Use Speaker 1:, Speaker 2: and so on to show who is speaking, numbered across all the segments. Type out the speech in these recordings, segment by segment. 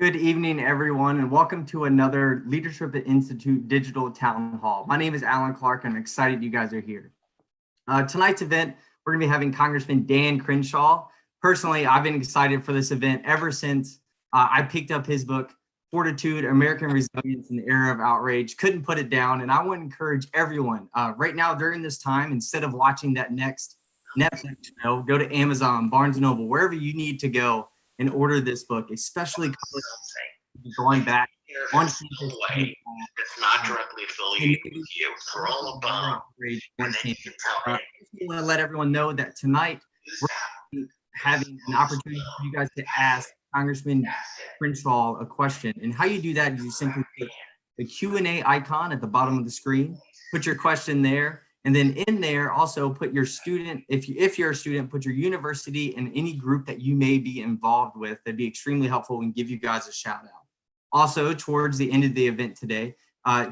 Speaker 1: Good evening, everyone, and welcome to another Leadership Institute Digital Town Hall. My name is Alan Clark, and I'm excited you guys are here. Tonight's event, we're going to be having Congressman Dan Crenshaw. Personally, I've been excited for this event ever since I picked up his book, Fortitude, American Resilience in the Era of Outrage. Couldn't put it down, and I want to encourage everyone right now during this time, instead of watching that next Netflix show, go to Amazon, Barnes & Noble, wherever you need to go and order this book, especially going back on campus.
Speaker 2: It's not directly affiliated with you. They're all above.
Speaker 1: I want to let everyone know that tonight we're having an opportunity for you guys to ask Congressman Crenshaw a question. And how you do that is you simply click the Q&A icon at the bottom of the screen, put your question there, and then in there also put your student, if you're a student, put your university and any group that you may be involved with. That'd be extremely helpful and give you guys a shout out. Also, towards the end of the event today,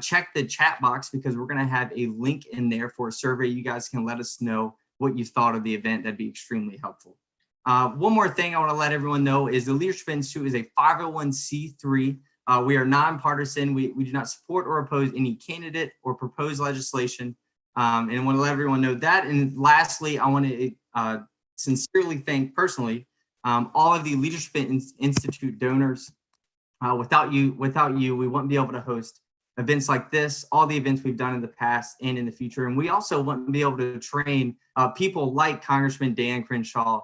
Speaker 1: check the chat box because we're going to have a link in there for a survey. You guys can let us know what you thought of the event. That'd be extremely helpful. One more thing I want to let everyone know is the Leadership Institute is a 501c3. We are nonpartisan. We do not support or oppose any candidate or proposed legislation. And I want to let everyone know that. And lastly, I want to sincerely thank personally all of the Leadership Institute donors. Without you, we wouldn't be able to host events like this, all the events we've done in the past and in the future. And we also wouldn't be able to train people like Congressman Dan Crenshaw,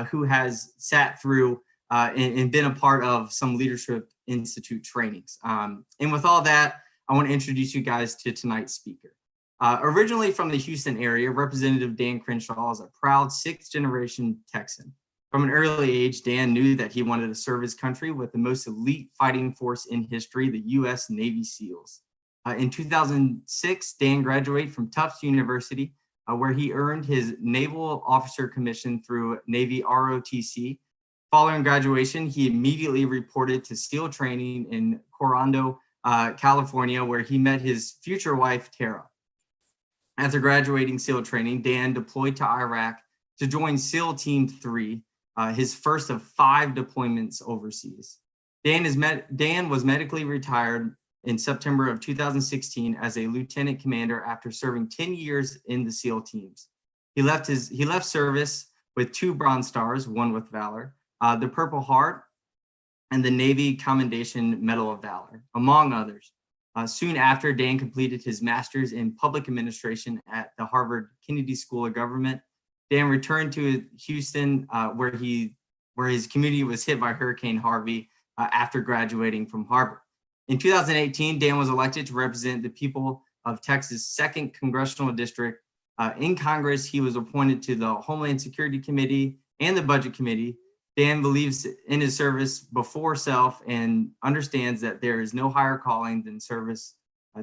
Speaker 1: who has sat through and been a part of some Leadership Institute trainings. And with all that, I want to introduce you guys to tonight's speaker. Originally from the Houston area, Representative Dan Crenshaw is a proud 6th-generation Texan. From an early age, Dan knew that he wanted to serve his country with the most elite fighting force in history, the U.S. Navy SEALs. In 2006, Dan graduated from Tufts University, where he earned his Naval Officer Commission through Navy ROTC. Following graduation, he immediately reported to SEAL training in Coronado, California, where he met his future wife, Tara. After graduating SEAL training, Dan deployed to Iraq to join SEAL Team 3, his first of 5 deployments overseas. Dan was medically retired in September of 2016 as a lieutenant commander after serving 10 years in the SEAL teams. He left service with 2 Bronze Stars, one with Valor, the Purple Heart, and the Navy Commendation Medal of Valor, among others. Soon after, Dan completed his master's in public administration at the Harvard Kennedy School of Government. Dan returned to Houston, where his community was hit by Hurricane Harvey after graduating from Harvard. In 2018, Dan was elected to represent the people of Texas' 2nd Congressional District. In Congress, he was appointed to the Homeland Security Committee and the Budget Committee. Dan believes in his service before self and understands that there is no higher calling than service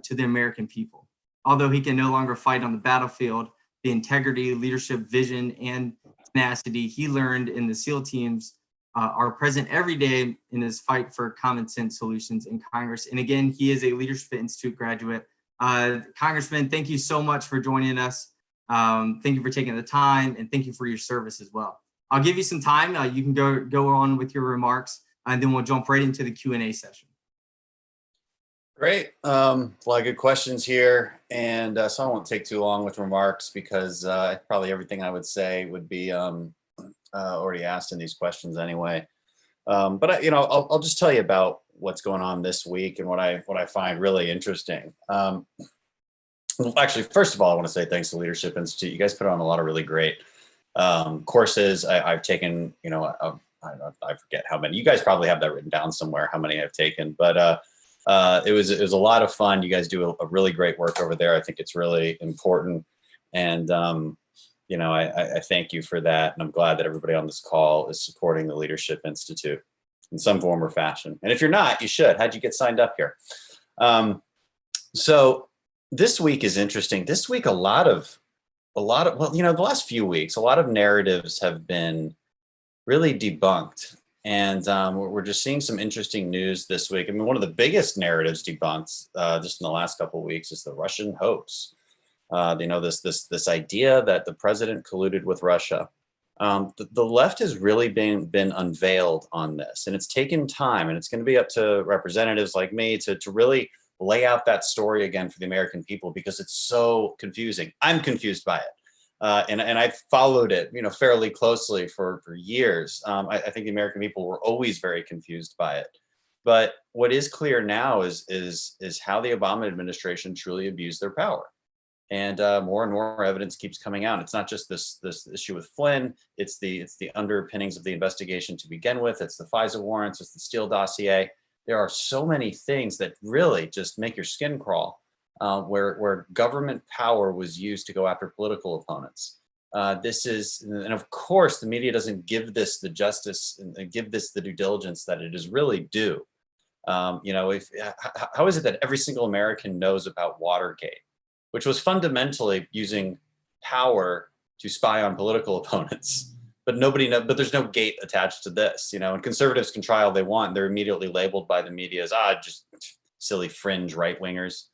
Speaker 1: to the American people. Although he can no longer fight on the battlefield, the integrity, leadership, vision, and tenacity he learned in the SEAL teams are present every day in his fight for common sense solutions in Congress. And again, he is a Leadership Institute graduate. Congressman, thank you so much for joining us. Thank you for taking the time, and thank you for your service as well. I'll give you some time. You can go on with your remarks, and then we'll jump right into the Q&A session.
Speaker 3: Great. A lot of good questions here. And so I won't take too long with remarks because probably everything I would say would be already asked in these questions anyway. But I'll just tell you about what's going on this week and what I find really interesting. Well, actually, first of all, I want to say thanks to Leadership Institute. You guys put on a lot of really great courses. I've taken, I forget how many. You guys probably have that written down somewhere, how many I've taken. But it was a lot of fun. You guys do a really great work over there. I think it's really important. And, I thank you for that. And I'm glad that everybody on this call is supporting the Leadership Institute in some form or fashion. And if you're not, you should. How'd you get signed up here? So this week is interesting. This week, the last few weeks, a lot of narratives have been really debunked. And we're just seeing some interesting news this week. I mean, one of the biggest narratives debunked just in the last couple of weeks is the Russian hoax. This idea that the president colluded with Russia. The left has really been unveiled on this, and it's taken time, and it's going to be up to representatives like me to really lay out that story again for the American people, because it's so confusing. I'm confused by it. And I've followed it, fairly closely for years. I think the American people were always very confused by it. But what is clear now is how the Obama administration truly abused their power. And more and more evidence keeps coming out. It's not just this issue with Flynn. It's the underpinnings of the investigation to begin with. It's the FISA warrants. It's the Steele dossier. There are so many things that really just make your skin crawl, where government power was used to go after political opponents. And of course, the media doesn't give this the justice and give this the due diligence that it is really due. How is it that every single American knows about Watergate, which was fundamentally using power to spy on political opponents? But but there's no gate attached to this, and conservatives can try all they want. They're immediately labeled by the media as just silly fringe right wingers.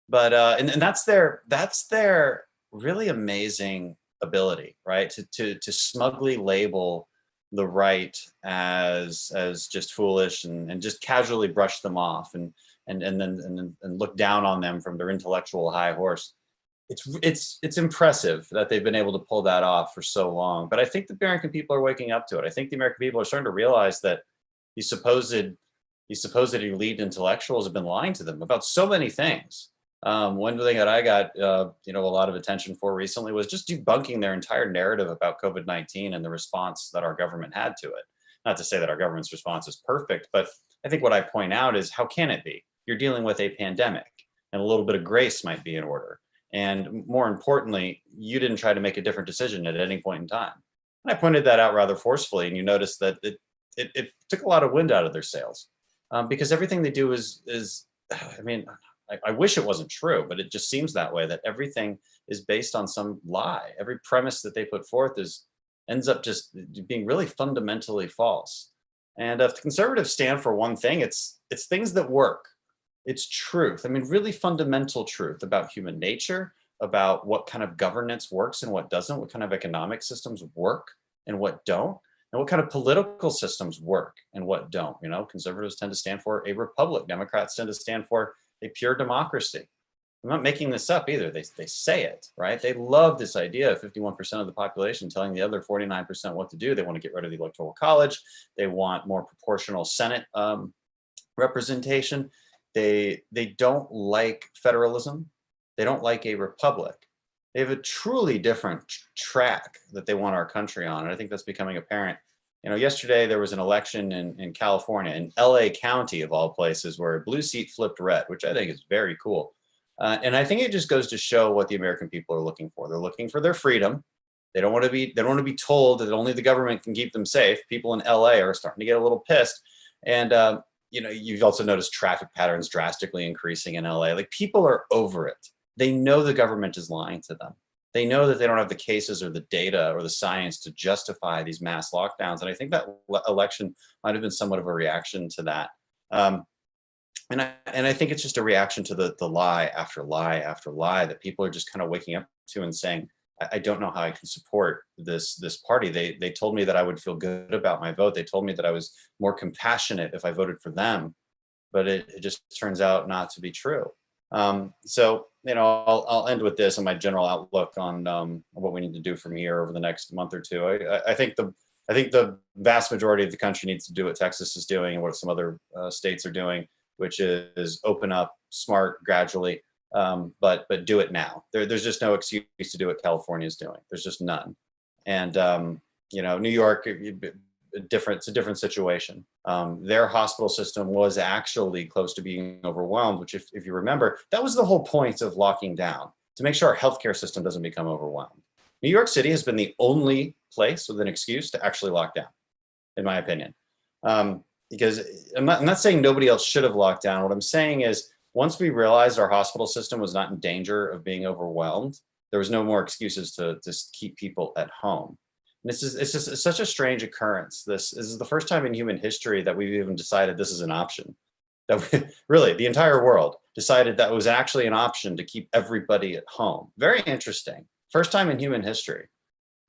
Speaker 3: But and that's their really amazing ability, right? To smugly label the right as just foolish and just casually brush them off and then look down on them from their intellectual high horse. It's impressive that they've been able to pull that off for so long. But I think the American people are waking up to it. I think the American people are starting to realize that these supposed elite intellectuals have been lying to them about so many things. One thing that I got a lot of attention for recently was just debunking their entire narrative about COVID-19 and the response that our government had to it. Not to say that our government's response is perfect, but I think what I point out is, how can it be? You're dealing with a pandemic, and a little bit of grace might be in order. And more importantly, you didn't try to make a different decision at any point in time. And I pointed that out rather forcefully, and you notice that it took a lot of wind out of their sails, because everything they do is I wish it wasn't true, but it just seems that way, that everything is based on some lie. Every premise that they put forth ends up just being really fundamentally false. And if the conservatives stand for one thing, it's things that work. It's truth. Really fundamental truth about human nature, about what kind of governance works and what doesn't, what kind of economic systems work and what don't, and what kind of political systems work and what don't. Conservatives tend to stand for a republic. Democrats tend to stand for a pure democracy. I'm not making this up either. They say it, right? They love this idea of 51% of the population telling the other 49% what to do. They want to get rid of the Electoral College. They want more proportional Senate representation. They don't like federalism. They don't like a republic. They have a truly different track that they want our country on. And I think that's becoming apparent. Yesterday there was an election in California, in LA County of all places, where a blue seat flipped red, which I think is very cool. And I think it just goes to show what the American people are looking for. They're looking for their freedom. They don't want to be told that only the government can keep them safe. People in LA are starting to get a little pissed. And you've also noticed traffic patterns drastically increasing in LA. Like, people are over it. They know the government is lying to them. They know that they don't have the cases or the data or the science to justify these mass lockdowns. And I think that election might have been somewhat of a reaction to that. And I think it's just a reaction to the lie after lie after lie that people are just kind of waking up to and saying, I don't know how I can support this party. They told me that I would feel good about my vote. They told me that I was more compassionate if I voted for them, but it just turns out not to be true. So I'll end with this and my general outlook on what we need to do from here over the next month or two. I think the vast majority of the country needs to do what Texas is doing and what some other states are doing, which is open up, smart, gradually, but do it now. There's just no excuse to do what California is doing. There's just none. And New York, it's a different situation. Their hospital system was actually close to being overwhelmed, which if you remember, that was the whole point of locking down, to make sure our healthcare system doesn't become overwhelmed. New York City has been the only place with an excuse to actually lock down, in my opinion. Because I'm not saying nobody else should have locked down. What I'm saying is, once we realized our hospital system was not in danger of being overwhelmed, there was no more excuses to just keep people at home. And it's such a strange occurrence. This is the first time in human history that we've even decided this is an option. Really, the entire world decided that was actually an option to keep everybody at home. Very interesting. First time in human history.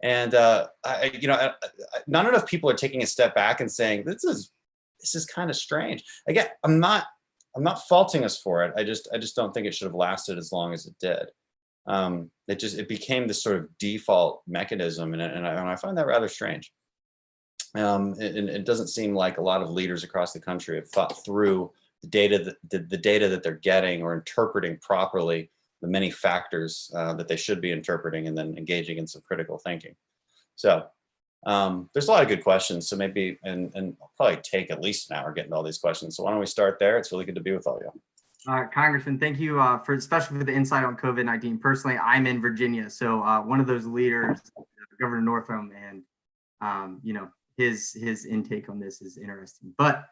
Speaker 3: And not enough people are taking a step back and saying, this is kind of strange. Again, I'm not faulting us for it. I just don't think it should have lasted as long as it did. It became this sort of default mechanism, and I find that rather strange. And it doesn't seem like a lot of leaders across the country have thought through the data that they're getting or interpreting properly the many factors that they should be interpreting, and then engaging in some critical thinking. So there's a lot of good questions. So maybe, and I'll probably take at least an hour getting to all these questions. So why don't we start there? It's really good to be with all you.
Speaker 1: Congressman, thank you especially for the insight on COVID-19. Personally, I'm in Virginia, so one of those leaders, Governor Northam, and his intake on this is interesting. But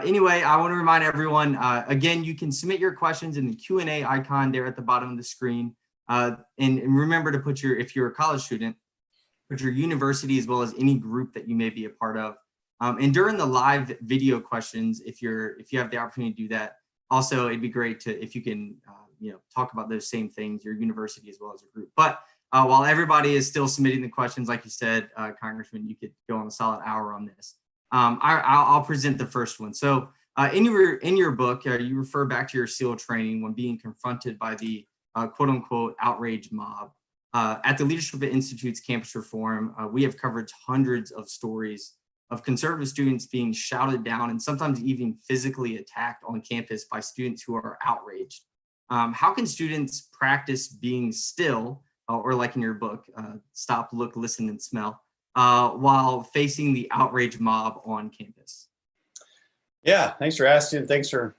Speaker 1: anyway, I want to remind everyone, again, you can submit your questions in the Q&A icon there at the bottom of the screen. And remember to put if you're a college student, put your university as well as any group that you may be a part of. And during the live video questions, if you have the opportunity to do that, also it'd be great if you can talk about those same things, your university as well as a group. But while everybody is still submitting the questions, like you said, Congressman, you could go on a solid hour on this. I'll present the first one. So in your book, you refer back to your SEAL training when being confronted by the quote unquote outrage mob. At the Leadership Institute's Campus Reform, we have covered hundreds of stories of conservative students being shouted down and sometimes even physically attacked on campus by students who are outraged. How can students practice being still, or like in your book, stop, look, listen, and smell, while facing the outrage mob on campus? Yeah, thanks for asking. Thanks for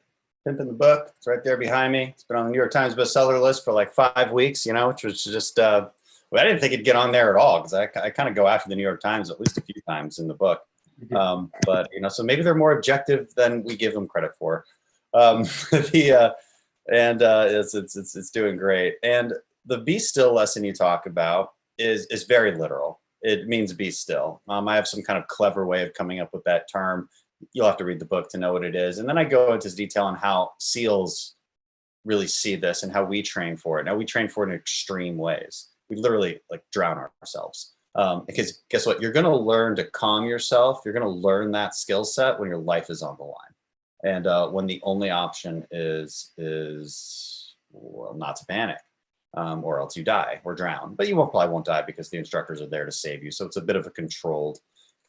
Speaker 1: pimping the book. It's right there behind me. It's been on the New York Times bestseller list for like 5 weeks, which was just, I didn't think it'd get on there at all, because I kind of go after the New York Times at least a few times in the book. But so maybe they're more objective than we give them credit for. It's doing great. And the be still lesson you talk about is very literal. It means be still. I have some kind of clever way of coming up with that term. You'll have to read the book to know what it is. And then I go into detail on how SEALs really see this and how we train for it. Now, we train for it in extreme ways. We literally drown ourselves. Because guess what? You're going to learn to calm yourself. You're going to learn that skill set when your life is on the line. And when the only option is not to panic, or else you die or drown. But you probably won't die because the instructors are there to save you. So it's a bit of a controlled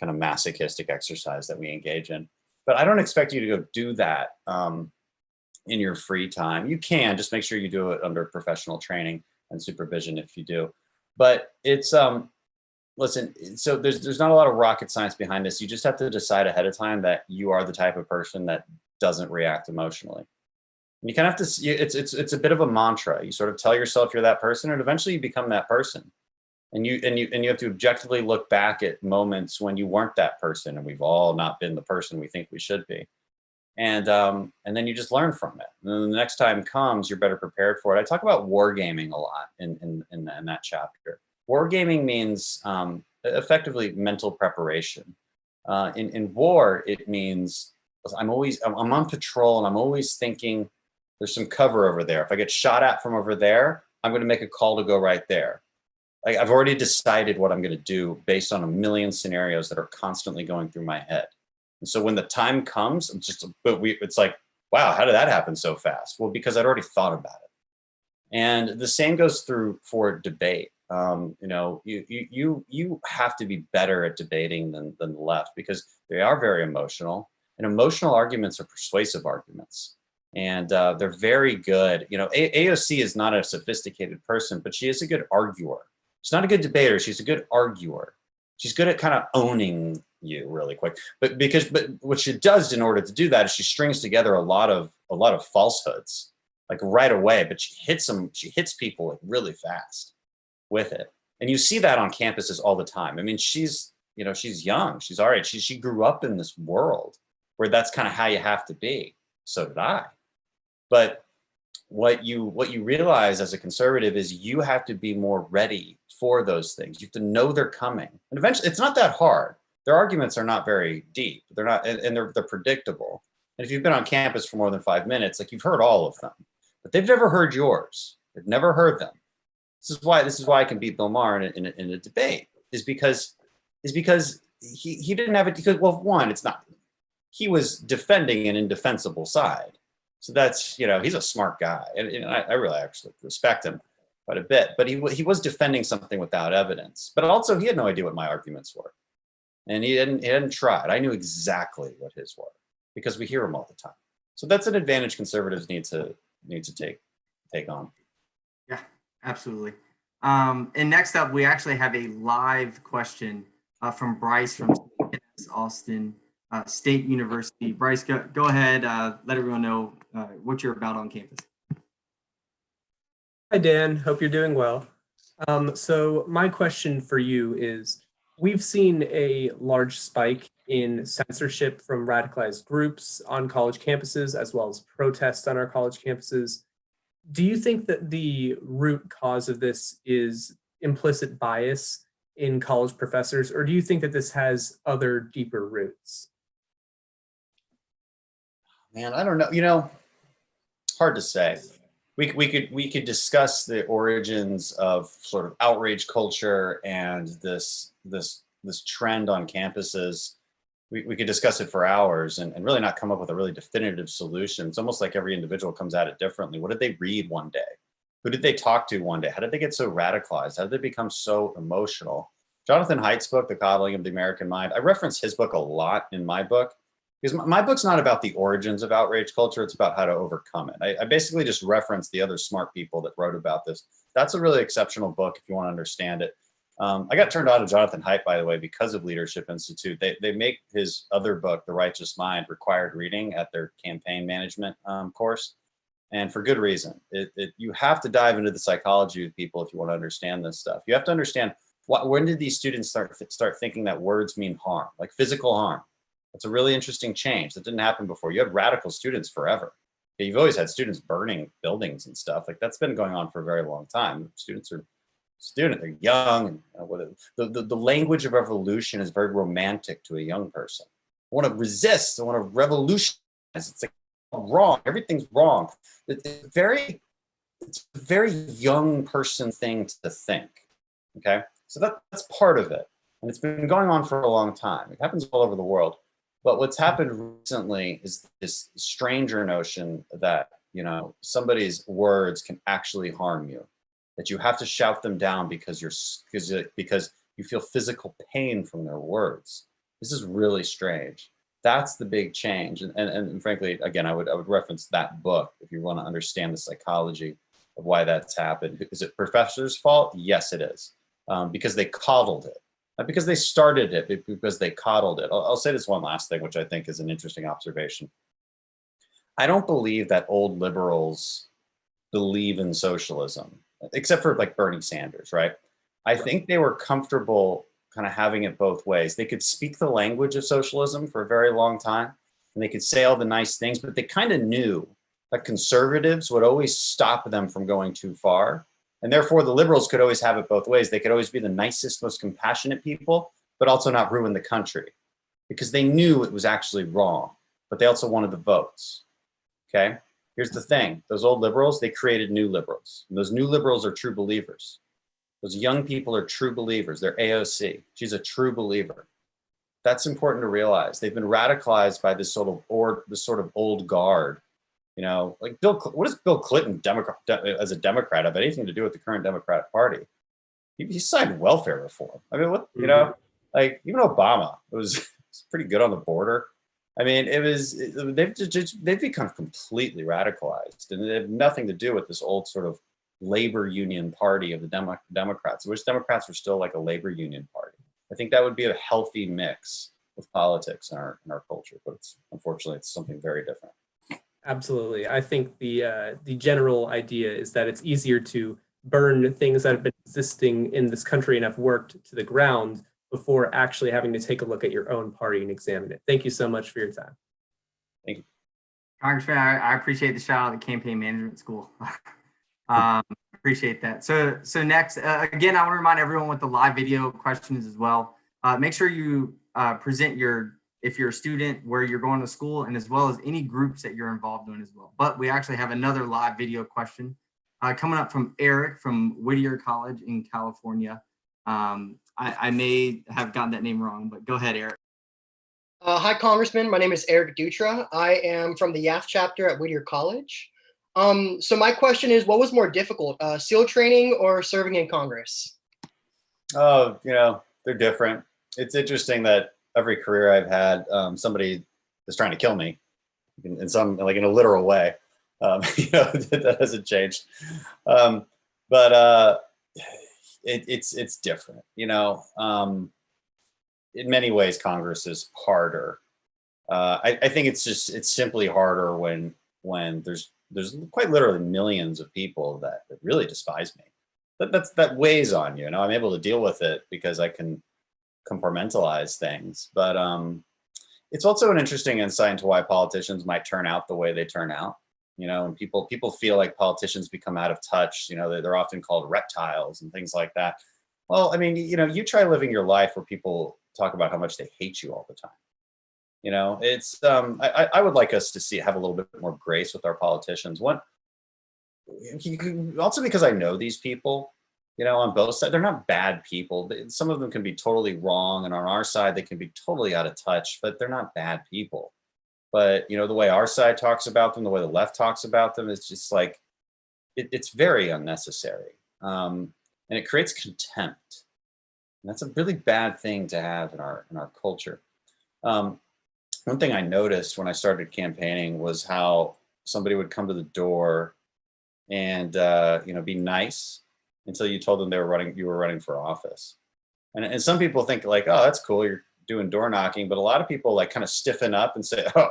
Speaker 1: kind of masochistic exercise that we engage in. But I don't expect you to go do that in your free time. You can, just make sure you do it under professional training and supervision if you do. But it's, listen, so there's not a lot of rocket science behind this. You just have to decide ahead of time that you are the type of person that doesn't react emotionally. And you kind of have to, it's a bit of a mantra. You sort of tell yourself you're that person, and eventually you become that person. And you have to objectively look back at moments when you weren't that person, and we've all not been the person we think we should be. And then you just learn from it. And then the next time comes, you're better prepared for it. I talk about wargaming a lot in that chapter. Wargaming means effectively mental preparation. In war, it means I'm on patrol, and I'm always thinking there's some cover over there. If I get shot at from over there, I'm going to make a call to go right there. I've already decided what I'm going to do based on a million scenarios that are constantly going through my head. And so when the time comes, it's like, wow, how did that happen so fast? Well, because I'd already thought about it. And the same goes through for debate. You have to be better at debating than the left, because they are very emotional, and emotional arguments are persuasive arguments. And they're very good. AOC is not a sophisticated person, but she is a good arguer. She's not a good debater. She's a good arguer. She's good at kind of owning you really quick. But what she does in order to do that is she strings together a lot of falsehoods right away. But she hits people really fast with it. And you see that on campuses all the time. I mean, she's young. She's all right. She grew up in this world where that's kind of how you have to be. So did I. But what you realize as a conservative is you have to be more ready for those things. You have to know they're coming. And eventually, it's not that hard. Their arguments are not very deep. They're not, and they're predictable. And if you've been on campus for more than 5 minutes, you've heard all of them, but they've never heard yours. They've never heard them. This is why I can beat Bill Maher in a debate.
Speaker 3: is because he didn't have it because, well, one, it's not, he was defending an indefensible side. So that's, he's a smart guy, and I really actually respect him quite a bit, but he was defending something without evidence. But also he had no idea what my arguments were. And he hadn't tried. I knew exactly what his were because we hear them all the time. So that's an advantage conservatives need to take on.
Speaker 1: Yeah, absolutely. And next up, we actually have a live question from Bryce from Austin State University. Bryce, go ahead. Let everyone know what you're about on campus.
Speaker 4: Hi, Dan. Hope you're doing well. So my question for you is, we've seen a large spike in censorship from radicalized groups on college campuses, as well as protests on our college campuses. Do you think that the root cause of this is implicit bias in college professors, or do you think that this has other deeper roots?
Speaker 3: Man, I don't know. Hard to say. We could discuss the origins of sort of outrage culture and this trend on campuses. We could discuss it for hours and really not come up with a really definitive solution. It's almost like every individual comes at it differently. What did they read one day? Who did they talk to one day? How did they get so radicalized? How did they become so emotional? Jonathan Haidt's book, The Coddling of the American Mind, I reference his book a lot in my book, because my book's not about the origins of outrage culture. It's about how to overcome it. I basically just reference the other smart people that wrote about this. That's a really exceptional book if you want to understand it. I got turned on to Jonathan Haidt, by the way, because of Leadership Institute. They make his other book, The Righteous Mind, required reading at their campaign management course. And for good reason. You have to dive into the psychology of people if you want to understand this stuff. You have to understand when did these students start thinking that words mean harm, like physical harm. It's a really interesting change that didn't happen before. You had radical students forever. You've always had students burning buildings and stuff. Like that's been going on for a very long time. They're young. And the language of revolution is very romantic to a young person. I want to resist. I want to revolutionize. It's like wrong. Everything's wrong. It's a very young person thing to think. Okay, so that's part of it, and it's been going on for a long time. It happens all over the world. But what's happened recently is this stranger notion that, somebody's words can actually harm you, that you have to shout them down because you feel physical pain from their words. This is really strange. That's the big change. And frankly, again, I would reference that book if you want to understand the psychology of why that's happened. Is it professors' fault? Yes, it is. Because they coddled it. Not because they started it, but because they coddled it. I'll say this one last thing, which I think is an interesting observation. I don't believe that old liberals believe in socialism, except for like Bernie Sanders, right? I think they were comfortable kind of having it both ways. They could speak the language of socialism for a very long time, and they could say all the nice things, but they kind of knew that conservatives would always stop them from going too far. And therefore, the liberals could always have it both ways. They could always be the nicest, most compassionate people, but also not ruin the country because they knew it was actually wrong, but they also wanted the votes. Okay? Here's the thing. Those old liberals, they created new liberals. And those new liberals are true believers. Those young people are true believers. They're AOC. She's a true believer. That's important to realize. They've been radicalized by this sort of old guard. Like what does Bill Clinton, as a Democrat, have anything to do with the current Democratic Party? He signed welfare reform. I mean, what like even Obama was pretty good on the border. I mean, they've become completely radicalized, and they have nothing to do with this old sort of labor union party of the Democrats. I wish Democrats were still like a labor union party. I think that would be a healthy mix with politics in our culture, but unfortunately it's something very different.
Speaker 4: Absolutely. I think the general idea is that it's easier to burn things that have been existing in this country and have worked to the ground before actually having to take a look at your own party and examine it. Thank you so much for your time.
Speaker 3: Thank you.
Speaker 1: Congressman, I appreciate the shout out to campaign management school. Appreciate that. So next, again, I want to remind everyone with the live video questions as well. Make sure you present if you're a student, where you're going to school, and as well as any groups that you're involved in as well. But we actually have another live video question coming up from Eric from Whittier College in California. I may have gotten that name wrong, but go ahead, Eric.
Speaker 5: Hi, Congressman. My name is Eric Dutra. I am from the YAF chapter at Whittier College. So my question is, what was more difficult, SEAL training or serving in Congress?
Speaker 3: Oh, they're different. It's interesting that every career I've had, somebody is trying to kill me in some, like in a literal way. That hasn't changed. But it's different, in many ways, Congress is harder. I think it's simply harder when there's quite literally millions of people that really despise me. That weighs on you. I'm able to deal with it because I can compartmentalize things. But it's also an interesting insight into why politicians might turn out the way they turn out. And people feel like politicians become out of touch. They're often called reptiles and things like that. Well, I mean, you try living your life where people talk about how much they hate you all the time. It's I would like us to have a little bit more grace with our politicians. Also because I know these people, on both sides, they're not bad people. Some of them can be totally wrong, and on our side, they can be totally out of touch, but they're not bad people. But the way our side talks about them, the way the left talks about them, is just like it's very unnecessary, and it creates contempt. And that's a really bad thing to have in our culture. One thing I noticed when I started campaigning was how somebody would come to the door and be nice until you told them you were running for office. And some people think like, oh, that's cool, you're doing door knocking, but a lot of people like kind of stiffen up and say, oh,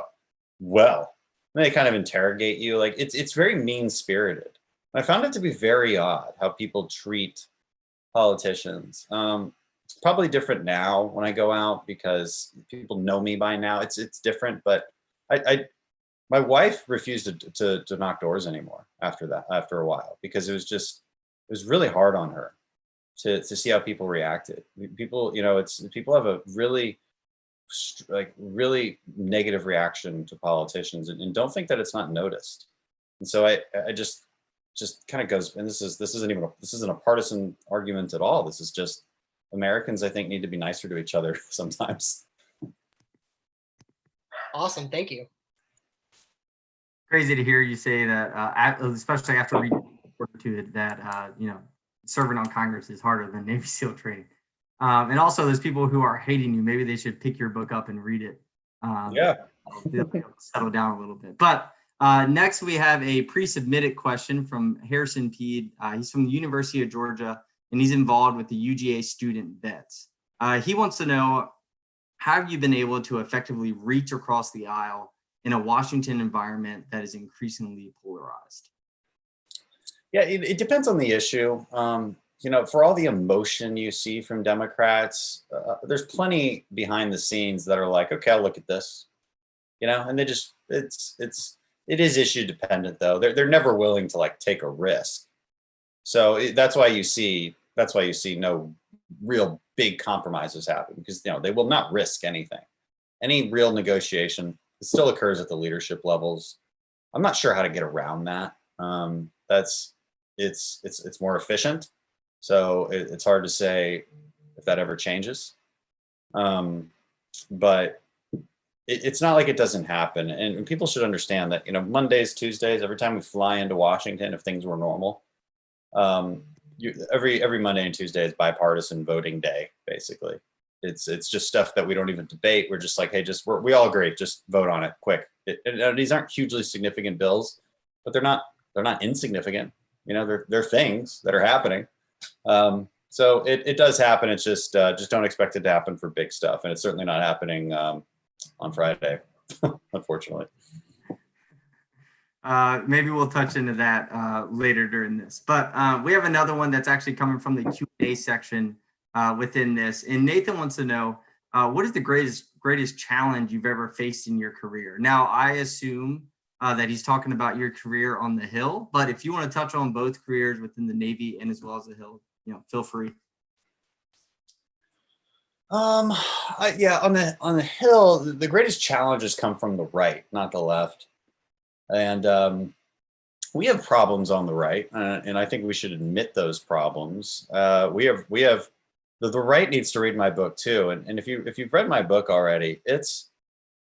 Speaker 3: well, and they kind of interrogate you. Like it's very mean spirited. I found it to be very odd how people treat politicians. It's probably different now when I go out because people know me by now. It's different, but my wife refused to knock doors anymore after a while, because it was really hard on her to see how people reacted. People, people have a really negative reaction to politicians and don't think that it's not noticed. And so I just kind of goes, and this isn't a partisan argument at all. This is just Americans, I think, need to be nicer to each other sometimes.
Speaker 5: Awesome. Thank you.
Speaker 1: Crazy to hear you say that, especially after reading Fortitude, that serving on Congress is harder than Navy SEAL training. And also, there's people who are hating you. Maybe they should pick your book up and read it.
Speaker 3: Yeah.
Speaker 1: Settle down a little bit. But next, we have a pre-submitted question from Harrison Peed. He's from the University of Georgia, and he's involved with the UGA student vets. He wants to know, how have you been able to effectively reach across the aisle in a Washington environment that is increasingly polarized?
Speaker 3: Yeah, it depends on the issue. For all the emotion you see from Democrats, there's plenty behind the scenes that are like, okay, I'll look at this, and they just, it is issue dependent though. They're never willing to like take a risk. So that's why you see no real big compromises happen, because they will not risk anything. Any real negotiation, it still occurs at the leadership levels. I'm not sure how to get around that. It's more efficient. So it's hard to say if that ever changes. But it's not like it doesn't happen. And people should understand that, Mondays, Tuesdays, every time we fly into Washington, if things were normal, every Monday and Tuesday is bipartisan voting day, basically. It's just stuff that we don't even debate. We're just like, hey, we all agree, just vote on it quick. These aren't hugely significant bills, but they're not insignificant. They're things that are happening. So it does happen. It's just don't expect it to happen for big stuff. And it's certainly not happening on Friday, unfortunately.
Speaker 1: Maybe we'll touch into that later during this. But we have another one that's actually coming from the Q&A section within this. And Nathan wants to know, what is the greatest challenge you've ever faced in your career? Now, I assume that he's talking about your career on the Hill, but if you want to touch on both careers within the Navy and as well as the Hill, feel free.
Speaker 3: Yeah, on the Hill, the greatest challenges come from the right, not the left. And we have problems on the right, and I think we should admit those problems. We have the right needs to read my book too. And if you've read my book already,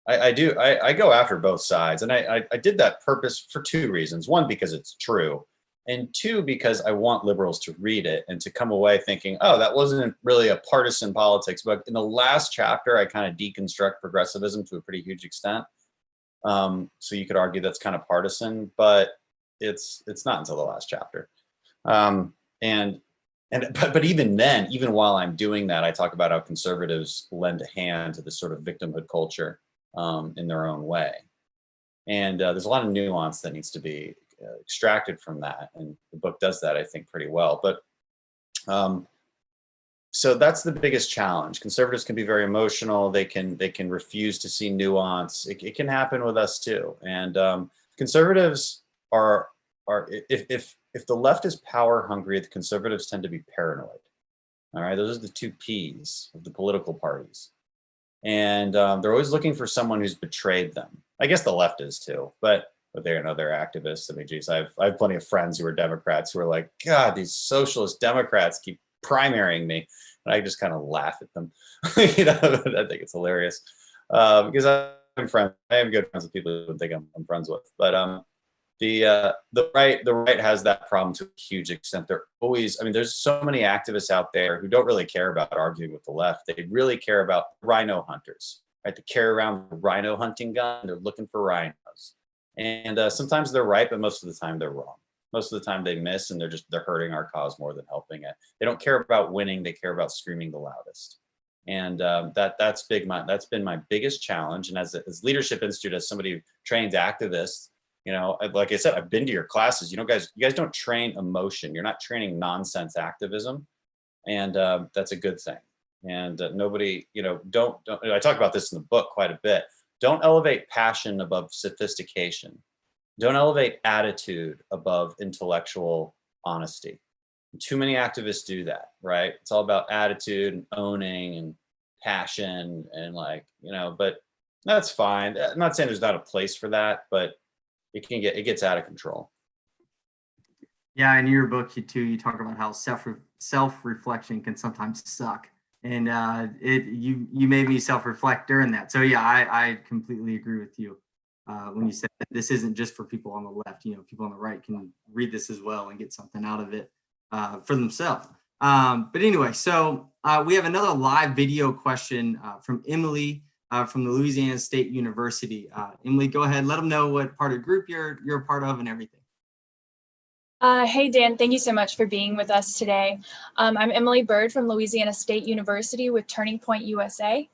Speaker 3: I go after both sides, and I did that purpose for two reasons. One, because it's true, and two, because I want liberals to read it and to come away thinking, oh, that wasn't really a partisan politics. But in the last chapter, I kind of deconstruct progressivism to a pretty huge extent. So you could argue that's kind of partisan, but it's not until the last chapter. But even then, even while I'm doing that, I talk about how conservatives lend a hand to this sort of victimhood culture in their own way. And there's a lot of nuance that needs to be extracted from that. And the book does that, I think, pretty well. But so that's the biggest challenge. Conservatives can be very emotional. They can refuse to see nuance. It can happen with us too. And conservatives are if the left is power hungry, the conservatives tend to be paranoid. All right, those are the two P's of the political parties. And they're always looking for someone who's betrayed them. I guess the left is too, but they're activists. I mean, geez, I have plenty of friends who are Democrats who are like, God, these socialist Democrats keep primarying me. And I just kind of laugh at them. You know, I think it's hilarious because I have good friends with people who think I'm friends with. But the right has that problem to a huge extent. They're always, I mean, there's so many activists out there who don't really care about arguing with the left. They really care about rhino hunters, right? They carry around a rhino hunting gun. They're looking for rhinos. And sometimes they're right, but most of the time they're wrong. Most of the time they miss, and they're hurting our cause more than helping it. They don't care about winning. They care about screaming the loudest. And that's been my biggest challenge. And as Leadership Institute, as somebody who trains activists, you know, like I said, I've been to your classes. You know, you guys don't train emotion. You're not training nonsense activism, and that's a good thing. And nobody, you know, don't. I talk about this in the book quite a bit. Don't elevate passion above sophistication. Don't elevate attitude above intellectual honesty. Too many activists do that, right? It's all about attitude and owning and passion and, like, you know, but that's fine. I'm not saying there's not a place for that, but it gets out of control.
Speaker 1: Yeah, in your book you talk about how self-reflection can sometimes suck, and you made me self-reflect during that. So yeah, I completely agree with you when you said that this isn't just for people on the left. You know, people on the right can read this as well and get something out of it for themselves. But anyway, so we have another live video question from Emily from the Louisiana State University. Emily, go ahead. Let them know what part of the group you're a part of and everything.
Speaker 6: Hey, Dan, thank you so much for being with us today. I'm Emily Bird from Louisiana State University with Turning Point USA.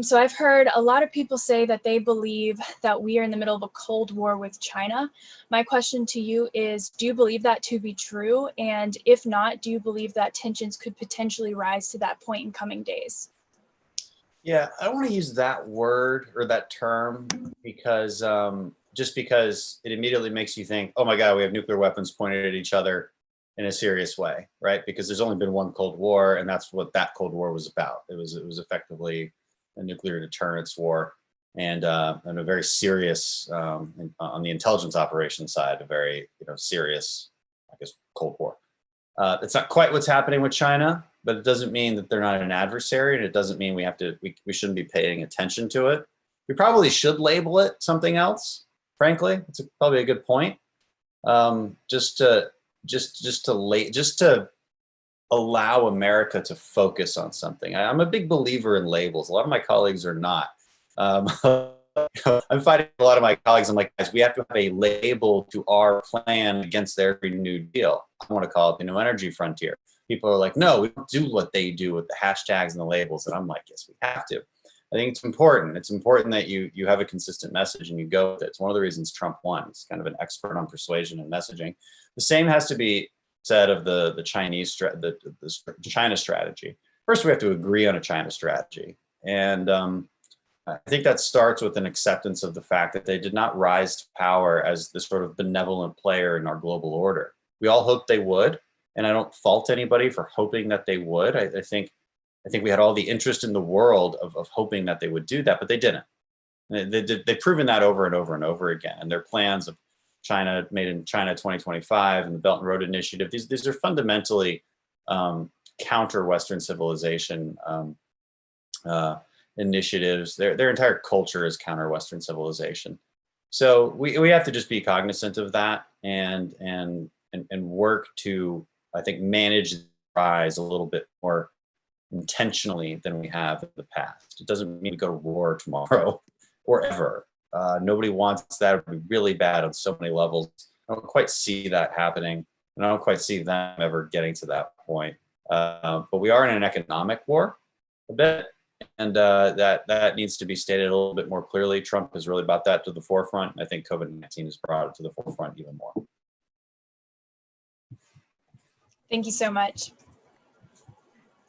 Speaker 6: So I've heard a lot of people say that they believe that we are in the middle of a Cold War with China. My question to you is, do you believe that to be true? And if not, do you believe that tensions could potentially rise to that point in coming days?
Speaker 3: Yeah, I don't want to use that word or that term because just because it immediately makes you think, oh my God, we have nuclear weapons pointed at each other in a serious way, right? Because there's only been one Cold War, and that's what that Cold War was about. It was effectively a nuclear deterrence war, and a very serious on the intelligence operation side, a very serious, I guess, Cold War. It's not quite what's happening with China, but it doesn't mean that they're not an adversary, and it doesn't mean we shouldn't be paying attention to it. We probably should label it something else. Frankly, it's probably a good point. Just to allow America to focus on something. I'm a big believer in labels. A lot of my colleagues are not. I'm fighting a lot of my colleagues. I'm like, guys, we have to have a label to our plan against their Green New Deal. I want to call it the New Energy Frontier. People are like, no, we don't do what they do with the hashtags and the labels. And I'm like, yes, we have to. I think it's important. It's important that you have a consistent message and you go with it. It's one of the reasons Trump won. He's kind of an expert on persuasion and messaging. The same has to be said of the China strategy. First, we have to agree on a China strategy. And I think that starts with an acceptance of the fact that they did not rise to power as the sort of benevolent player in our global order. We all hoped they would, and I don't fault anybody for hoping that they would. I think we had all the interest in the world of hoping that they would do that, but they didn't. They've proven that over and over and over again. And their plans of China, made in China 2025 and the Belt and Road Initiative, these are fundamentally counter Western civilization initiatives. Their entire culture is counter Western civilization. So we have to just be cognizant of that and work to, I think, manage the rise a little bit more intentionally than we have in the past. It doesn't mean we go to war tomorrow or ever. Nobody wants that. It would be really bad on so many levels. I don't quite see that happening, and I don't quite see them ever getting to that point. But we are in an economic war a bit, and that needs to be stated a little bit more clearly. Trump has really brought that to the forefront, and I think COVID-19 has brought it to the forefront even more.
Speaker 6: Thank you so much.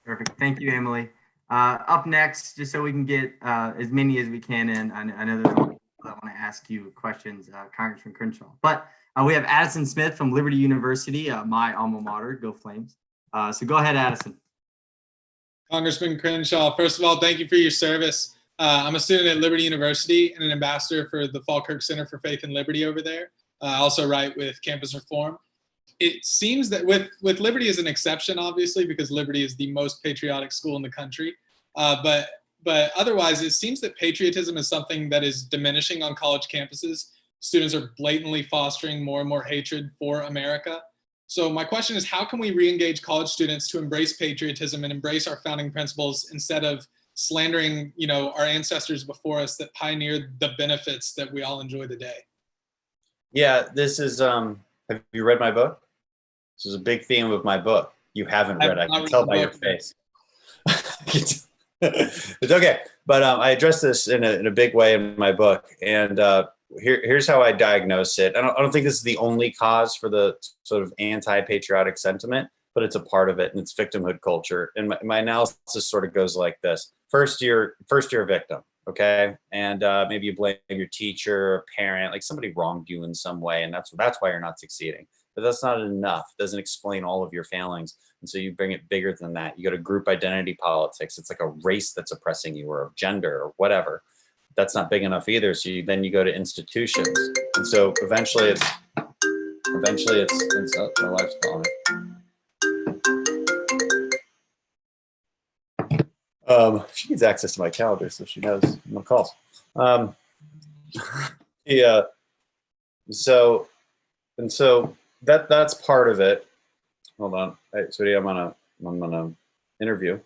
Speaker 1: Perfect. Thank you, Emily. Up next, just so we can get as many as we can in, I know there's a lot of people that want to ask you questions, Congressman Crenshaw. But we have Addison Smith from Liberty University, my alma mater, go Flames. So go ahead, Addison.
Speaker 7: Congressman Crenshaw, first of all, thank you for your service. I'm a student at Liberty University and an ambassador for the Falkirk Center for Faith and Liberty over there. I also write with Campus Reform. It seems that with Liberty is an exception, obviously, because Liberty is the most patriotic school in the country. But otherwise, it seems that patriotism is something that is diminishing on college campuses. Students are blatantly fostering more and more hatred for America. So my question is, how can we re-engage college students to embrace patriotism and embrace our founding principles instead of slandering, our ancestors before us that pioneered the benefits that we all enjoy today?
Speaker 3: Yeah, this is, have you read my book? This is a big theme of my book. You haven't read it. I can tell by your face. It's okay. But I address this in a big way in my book. And here's how I diagnose it. I don't think this is the only cause for the sort of anti-patriotic sentiment, but it's a part of it, and it's victimhood culture. And my analysis sort of goes like this. First, you're a victim, okay? And maybe you blame your teacher or parent, like somebody wronged you in some way, and that's why you're not succeeding. But that's not enough. It doesn't explain all of your failings. And so you bring it bigger than that. You go to group identity politics. It's like a race that's oppressing you, or a gender, or whatever. That's not big enough either. So then you go to institutions. And so eventually it's oh, my wife's calling me. She needs access to my calendar, so she knows my calls. Yeah. So that's part of it. Hold on. Hey, sweetie, I'm on a interview.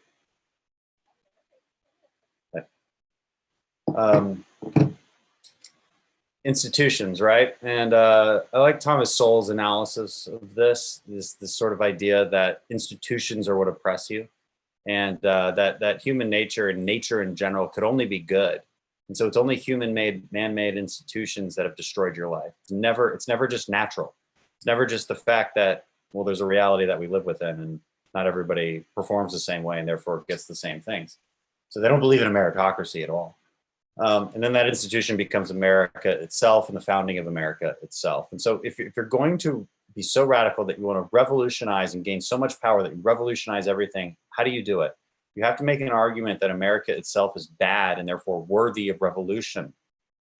Speaker 3: Institutions, right? And I like Thomas Sowell's analysis of this sort of idea that institutions are what oppress you, and that human nature and nature in general could only be good. And so it's only human-made, man-made institutions that have destroyed your life. It's never just natural. It's never just the fact that, well, there's a reality that we live within, and not everybody performs the same way and therefore gets the same things. So they don't believe in a meritocracy at all. And then that institution becomes America itself and the founding of America itself. And so if you're going to be so radical that you want to revolutionize and gain so much power that you revolutionize everything, how do you do it? You have to make an argument that America itself is bad and therefore worthy of revolution.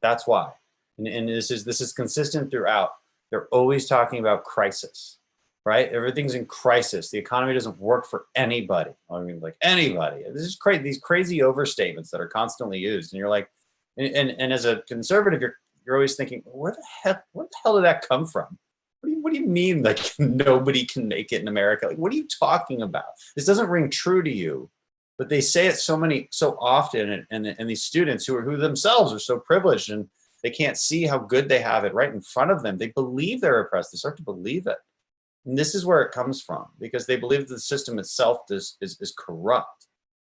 Speaker 3: That's why. And this is consistent throughout. They're always talking about crisis, right? Everything's in crisis. The economy doesn't work for anybody. I mean, like anybody. This is crazy. These crazy overstatements that are constantly used. And you're like, and as a conservative, you're always thinking, where the hell did that come from? What do you mean, like, nobody can make it in America? Like, what are you talking about? This doesn't ring true to you, but they say it so often, and these students who themselves are so privileged and they can't see how good they have it right in front of them. They believe they're oppressed. They start to believe it. And this is where it comes from, because they believe that the system itself is corrupt.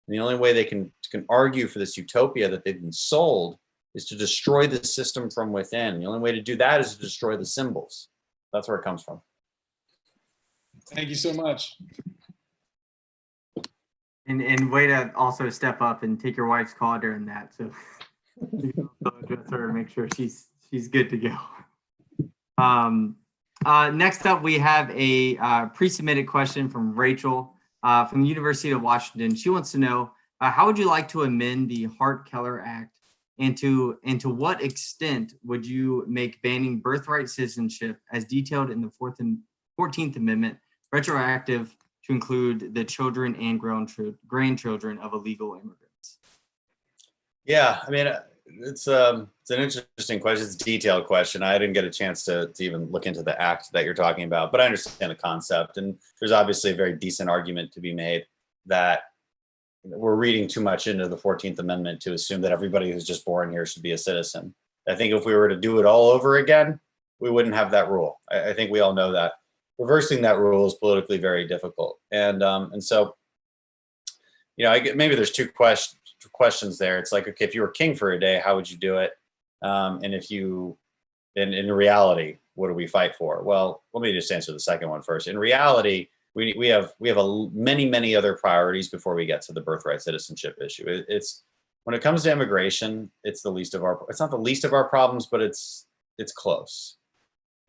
Speaker 3: And the only way they can argue for this utopia that they've been sold is to destroy the system from within. And the only way to do that is to destroy the symbols. That's where it comes from.
Speaker 7: Thank you so much.
Speaker 1: And way to also step up and take your wife's call during that. So you can also address her and make sure she's good to go. Next up, we have a pre-submitted question from Rachel from the University of Washington. She wants to know, how would you like to amend the Hart-Keller Act, and to what extent would you make banning birthright citizenship as detailed in the 14th Amendment retroactive to include the children and grandchildren of illegal immigrants?
Speaker 3: Yeah, I mean, it's an interesting question. It's a detailed question. I didn't get a chance to even look into the act that you're talking about, but I understand the concept. And there's obviously a very decent argument to be made that we're reading too much into the 14th Amendment to assume that everybody who's just born here should be a citizen. I think if we were to do it all over again, we wouldn't have that rule. I think we all know that. Reversing that rule is politically very difficult. And so, you know, maybe there's two questions there. It's like, okay, if you were king for a day, how would you do it? And if you, in reality, what do we fight for? Well, let me just answer the second one first. In reality, we have many other priorities before we get to the birthright citizenship issue. It's when it comes to immigration, it's not the least of our problems, but it's close.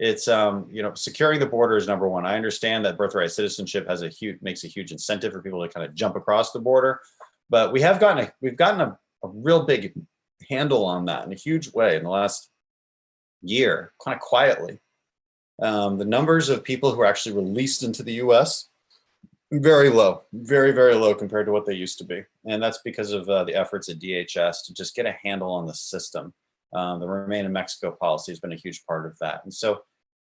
Speaker 3: It's you know, securing the border is number one. I understand that birthright citizenship makes a huge incentive for people to kind of jump across the border, but we've gotten a real big handle on that in a huge way in the last year, kind of quietly. The numbers of people who are actually released into the U.S. very low, very low compared to what they used to be, and that's because of the efforts at DHS to just get a handle on the system. The Remain in Mexico policy has been a huge part of that, and so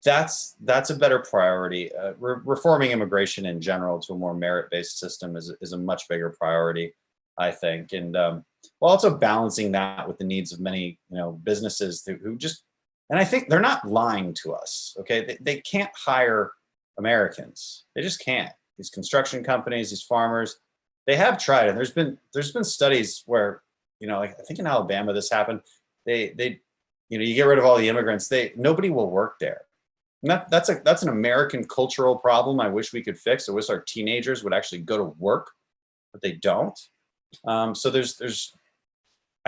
Speaker 3: that's a better priority. Reforming immigration in general to a more merit-based system is a much bigger priority, I think, and while also balancing that with the needs of many businesses who just. And I think they're not lying to us, okay? They can't hire Americans. They just can't. These construction companies, these farmers, they have tried. And there's been studies where, like I think in Alabama this happened. They you get rid of all the immigrants. Nobody will work there. And that's an American cultural problem I wish we could fix. I wish our teenagers would actually go to work, but they don't. So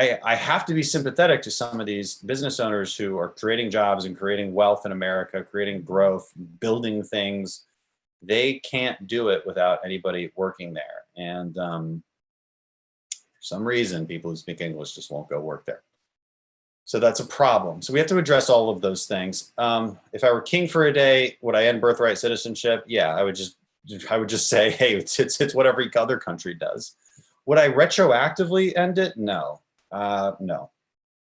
Speaker 3: I have to be sympathetic to some of these business owners who are creating jobs and creating wealth in America, creating growth, building things. They can't do it without anybody working there. And for some reason, people who speak English just won't go work there. So that's a problem. So we have to address all of those things. If I were king for a day, would I end birthright citizenship? Yeah, I would just say, hey, it's what every other country does. Would I retroactively end it? No. No,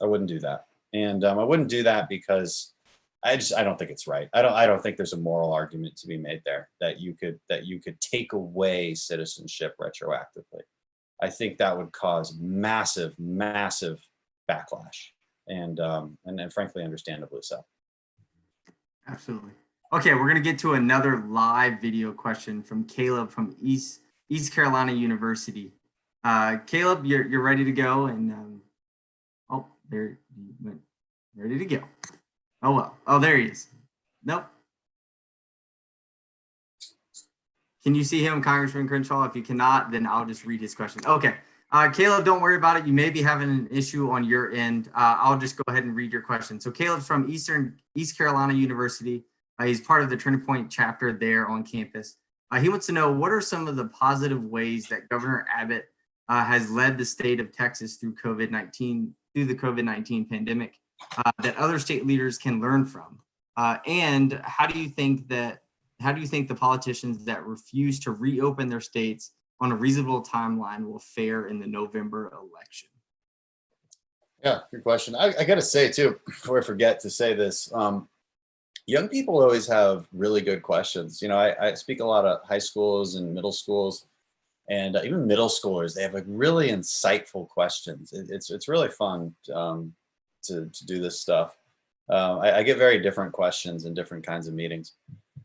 Speaker 3: I wouldn't do that. And I wouldn't do that because I don't think it's right. I don't think there's a moral argument to be made there that you could take away citizenship retroactively. I think that would cause massive backlash and frankly, understandably so.
Speaker 1: Absolutely. Okay, we're gonna get to another live video question from Caleb from East Carolina University. Caleb, you're ready to go, and oh, there you went, ready to go. Oh well. Oh, there he is. Nope. Can you see him, Congressman Crenshaw? If you cannot, then I'll just read his question. Okay. Caleb, don't worry about it. You may be having an issue on your end. I'll just go ahead and read your question. So Caleb's from East Carolina University. He's part of the Turning Point chapter there on campus. He wants to know, what are some of the positive ways that Governor Abbott has led the state of Texas through the COVID-19 pandemic that other state leaders can learn from? And how do you think the politicians that refuse to reopen their states on a reasonable timeline will fare in the November election?
Speaker 3: Yeah, good question. I got to say too, before I forget to say this, young people always have really good questions. I speak a lot of high schools and middle schools, and even middle schoolers, they have like really insightful questions. It's really fun to do this stuff. I get very different questions in different kinds of meetings.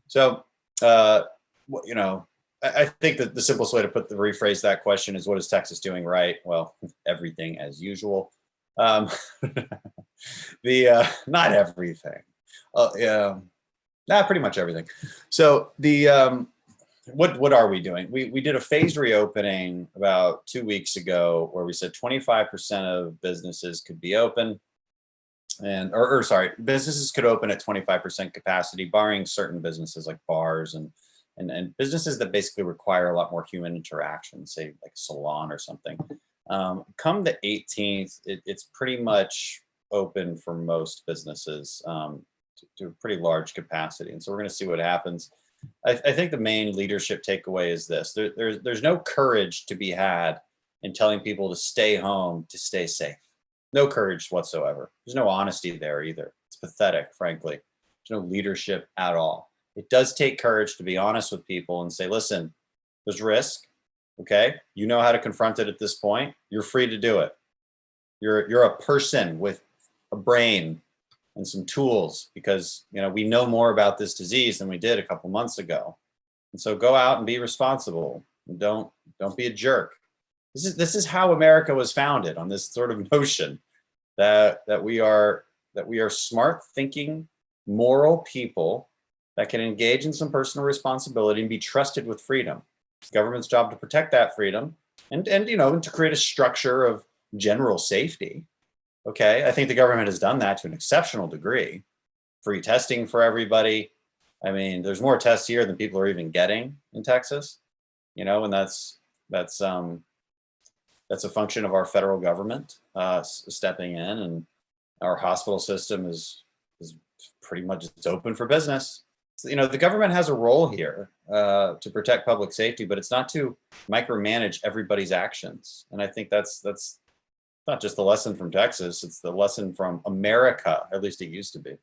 Speaker 3: So, I think that the simplest way to rephrase that question is, what is Texas doing right? Well, everything as usual. Not everything. Pretty much everything. So what are we doing? We did a phased reopening about 2 weeks ago where we said 25% of businesses could be open, businesses could open at 25% capacity, barring certain businesses like bars and businesses that basically require a lot more human interaction, say like a salon or something. Come the 18th, it's pretty much open for most businesses to a pretty large capacity. And so we're going to see what happens. I think the main leadership takeaway is this: there's no courage to be had in telling people to stay home to stay safe. No courage whatsoever. There's no honesty there either. It's pathetic, frankly. There's no leadership at all. It does take courage to be honest with people and say, listen, there's risk. Okay, you know how to confront it at this point. You're free to do it. You're a person with a brain and some tools, because we know more about this disease than we did a couple months ago. And so go out and be responsible. And don't be a jerk. This is how America was founded, on this sort of notion that we are smart thinking, moral people that can engage in some personal responsibility and be trusted with freedom. It's the government's job to protect that freedom and to create a structure of general safety. Okay, I think the government has done that to an exceptional degree. Free testing for everybody. I mean, there's more tests here than people are even getting in Texas, and that's a function of our federal government stepping in, and our hospital system is pretty much, it's open for business. So, the government has a role here to protect public safety, but it's not to micromanage everybody's actions. And I think that's not just the lesson from Texas, it's the lesson from America, at least it used to be.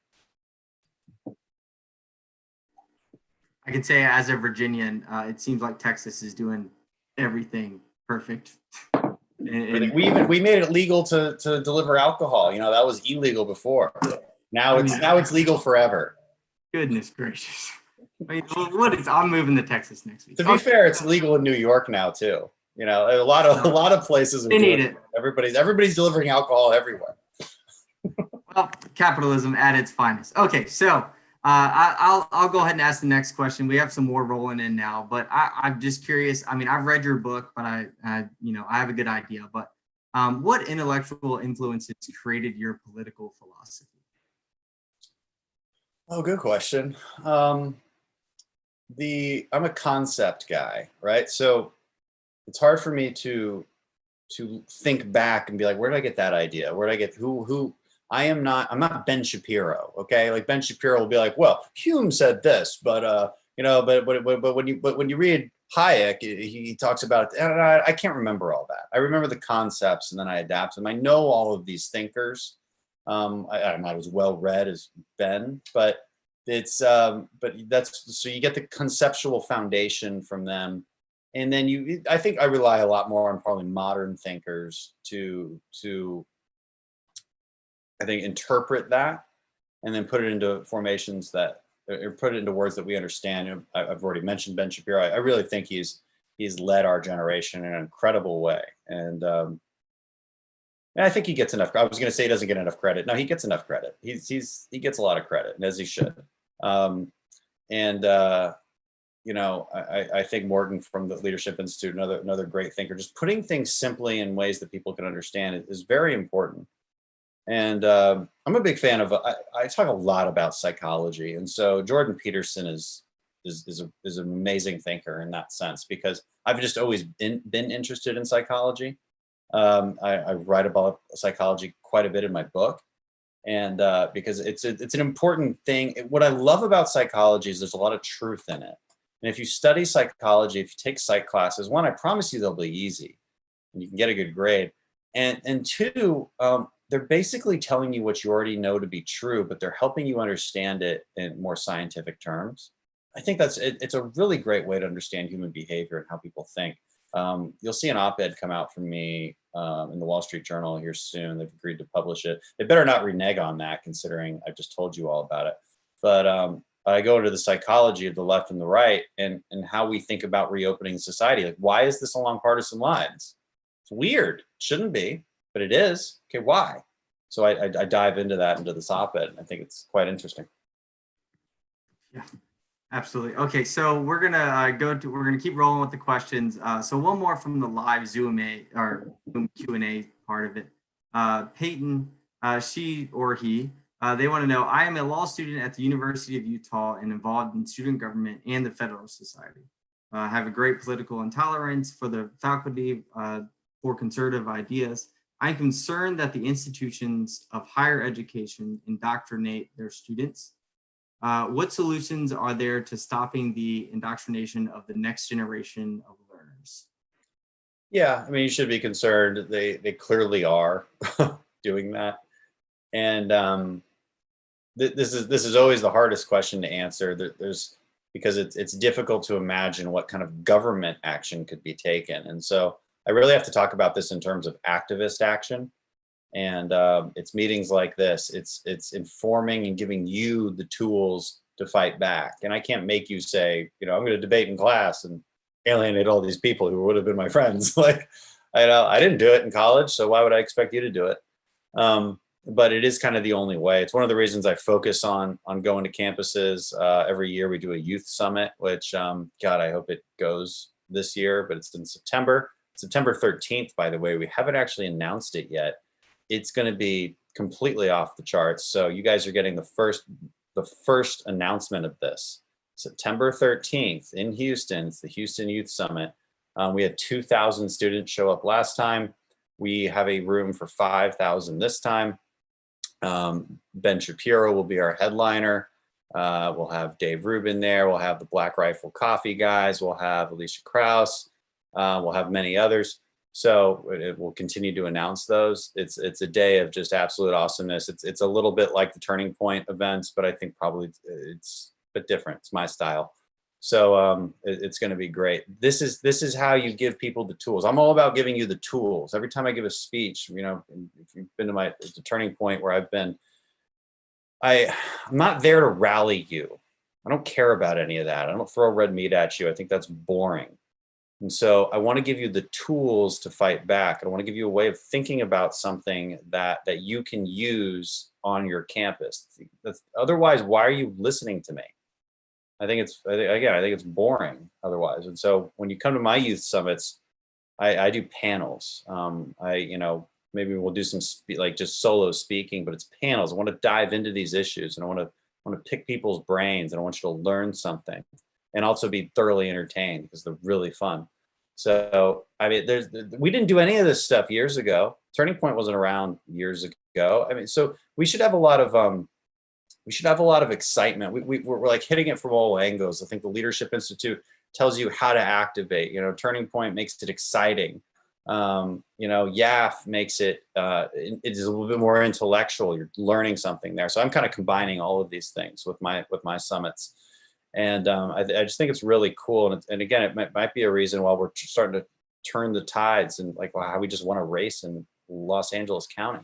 Speaker 1: I could say, as a Virginian, it seems like Texas is doing everything perfect. And
Speaker 3: we made it legal to deliver alcohol. That was illegal before. Now it's legal forever.
Speaker 1: Goodness gracious. I mean, I'm moving to Texas next week.
Speaker 3: To be fair, it's legal in New York now too. A lot of places are doing it. Everybody's delivering alcohol everywhere.
Speaker 1: Well, capitalism at its finest. Okay, so I'll go ahead and ask the next question. We have some more rolling in now, but I'm just curious. I mean, I've read your book, but I have a good idea. But what intellectual influences created your political philosophy?
Speaker 3: Oh, good question. I'm a concept guy, right? So it's hard for me to think back and be like, where did I get that idea? Where did I get who? I'm not Ben Shapiro. Okay, like Ben Shapiro will be like, well, Hume said this, but when you read Hayek, he talks about, and I can't remember all that. I remember the concepts and then I adapt them. I know all of these thinkers. I'm not as well read as Ben, but it's but that's, so you get the conceptual foundation from them. And then I think I rely a lot more on probably modern thinkers to I think interpret that and then put it into formations that, or put it into words that we understand. I've already mentioned Ben Shapiro. I really think he's led our generation in an incredible way. And I think he gets enough. I was going to say he doesn't get enough credit. No, he gets enough credit. He gets a lot of credit, and as he should. I think Morton from the Leadership Institute, another great thinker, just putting things simply in ways that people can understand is very important. And I'm a big fan of. I talk a lot about psychology, and so Jordan Peterson is an amazing thinker in that sense, because I've just always been interested in psychology. I write about psychology quite a bit in my book, and because it's an important thing. What I love about psychology is there's a lot of truth in it. And if you study psychology, if you take psych classes, one, I promise you they'll be easy, and you can get a good grade. And two, they're basically telling you what you already know to be true, but they're helping you understand it in more scientific terms. I think it's a really great way to understand human behavior and how people think. You'll see an op-ed come out from me in the Wall Street Journal here soon. They've agreed to publish it. They better not renege on that, considering I've just told you all about it. But I go into the psychology of the left and the right, and how we think about reopening society. Like, why is this along partisan lines? It's weird. It shouldn't be, but it is. Okay, why? So I dive into this op-ed, and I think it's quite interesting.
Speaker 1: Yeah. Absolutely. Okay, so we're gonna keep rolling with the questions. So one more from the live Zoom Q&A part of it. Peyton, she or he, they want to know: I am a law student at the University of Utah and involved in student government and the Federalist Society. I have a great political intolerance for the faculty for conservative ideas. I'm concerned that the institutions of higher education indoctrinate their students. What solutions are there to stopping the indoctrination of the next generation of learners?
Speaker 3: Yeah, I mean, you should be concerned. They clearly are doing that, and this is always the hardest question to answer. There's because it's difficult to imagine what kind of government action could be taken, and so I really have to talk about this in terms of activist action. And it's meetings like this. It's informing and giving you the tools to fight back. And I can't make you say, you know, I'm going to debate in class and alienate all these people who would have been my friends. Like, I didn't do it in college, so why would I expect you to do it? But it is kind of the only way. It's one of the reasons I focus on going to campuses. Every year we do a youth summit, which God, I hope it goes this year, but it's in September 13th, by the way. We haven't actually announced it yet. It's going to be completely off the charts. So you guys are getting the first announcement of this. September 13th in Houston. It's the Houston Youth Summit. We had 2,000 students show up last time. We have a room for 5,000 this time. Ben Shapiro will be our headliner. We'll have Dave Rubin there. We'll have the Black Rifle Coffee guys. We'll have Alicia Krause. We'll have many others. So it will continue to announce those. It's a day of just absolute awesomeness. It's a little bit like the Turning Point events, but I think probably it's a bit different. It's my style. So it's going to be great. This is how you give people the tools. I'm all about giving you the tools. Every time I give a speech, you know, if you've been to the Turning Point where I've been, I'm not there to rally you. I don't care about any of that. I don't throw red meat at you. I think that's boring. And so I want to give you the tools to fight back. I want to give you a way of thinking about something that you can use on your campus. Otherwise, why are you listening to me? I think it's boring otherwise. And so when you come to my youth summits, I do panels. Maybe we'll do some like just solo speaking, but it's panels. I want to dive into these issues, and I want to pick people's brains, and I want you to learn something, and also be thoroughly entertained because they're really fun. So I mean, we didn't do any of this stuff years ago. Turning Point wasn't around years ago. I mean, so we should have a lot of excitement. We're like hitting it from all angles. I think the Leadership Institute tells you how to activate. You know, Turning Point makes it exciting. YAF makes it is a little bit more intellectual. You're learning something there. So I'm kind of combining all of these things with my summits. And I just think it's really cool. And again, it might be a reason why we're starting to turn the tides and like how we just won a race in Los Angeles County.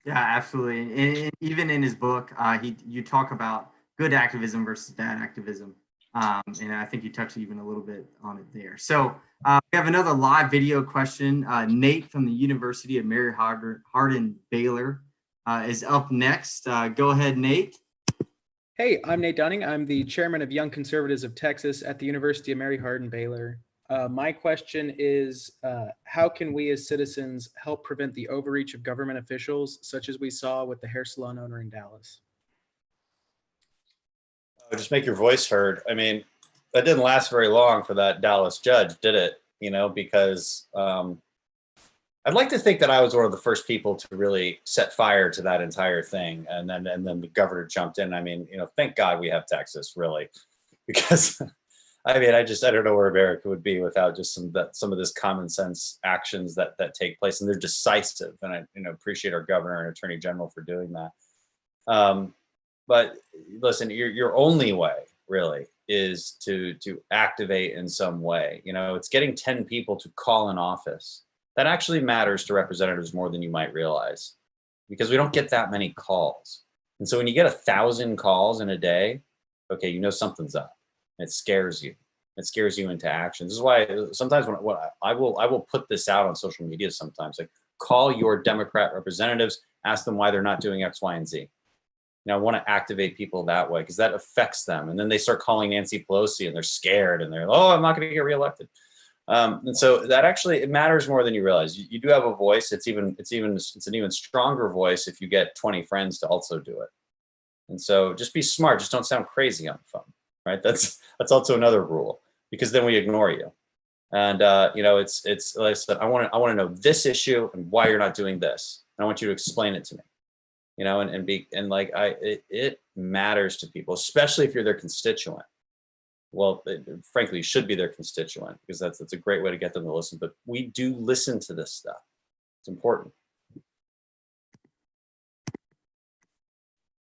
Speaker 1: Yeah, absolutely. And even in his book, you talk about good activism versus bad activism. And I think you touched even a little bit on it there. So we have another live video question. Nate from the University of Mary Hardin Baylor is up next. Go ahead, Nate.
Speaker 8: Hey, I'm Nate Dunning. I'm the chairman of Young Conservatives of Texas at the University of Mary Hardin Baylor. My question is, how can we as citizens help prevent the overreach of government officials, such as we saw with the hair salon owner in Dallas?
Speaker 3: Just make your voice heard. I mean, that didn't last very long for that Dallas judge, did it? You know, because I'd like to think that I was one of the first people to really set fire to that entire thing, and then the governor jumped in. I mean, you know, thank God we have Texas, really, because I mean, I don't know where America would be without just some of this common sense actions that take place, and they're decisive. And I appreciate our governor and attorney general for doing that. But listen, your only way really is to activate in some way. You know, it's getting 10 people to call an office. That actually matters to representatives more than you might realize, because we don't get that many calls. And so when you get 1,000 calls in a day, okay, you know something's up. It scares you. It scares you into action. This is why sometimes when I will put this out on social media sometimes, like call your Democrat representatives, ask them why they're not doing X, Y, and Z. You know, I want to activate people that way because that affects them. And then they start calling Nancy Pelosi and they're scared and they're, oh, I'm not going to get reelected. And so that actually, it matters more than you realize. You do have a voice. It's an even stronger voice if you get 20 friends to also do it. And so just be smart. Just don't sound crazy on the phone, right? That's also another rule, because then we ignore you. And it's like I said, I want to know this issue and why you're not doing this. And I want you to explain it to me. and like it matters to people, especially if you're their constituent. Well, frankly, you should be their constituent, because that's a great way to get them to listen. But we do listen to this stuff. It's important.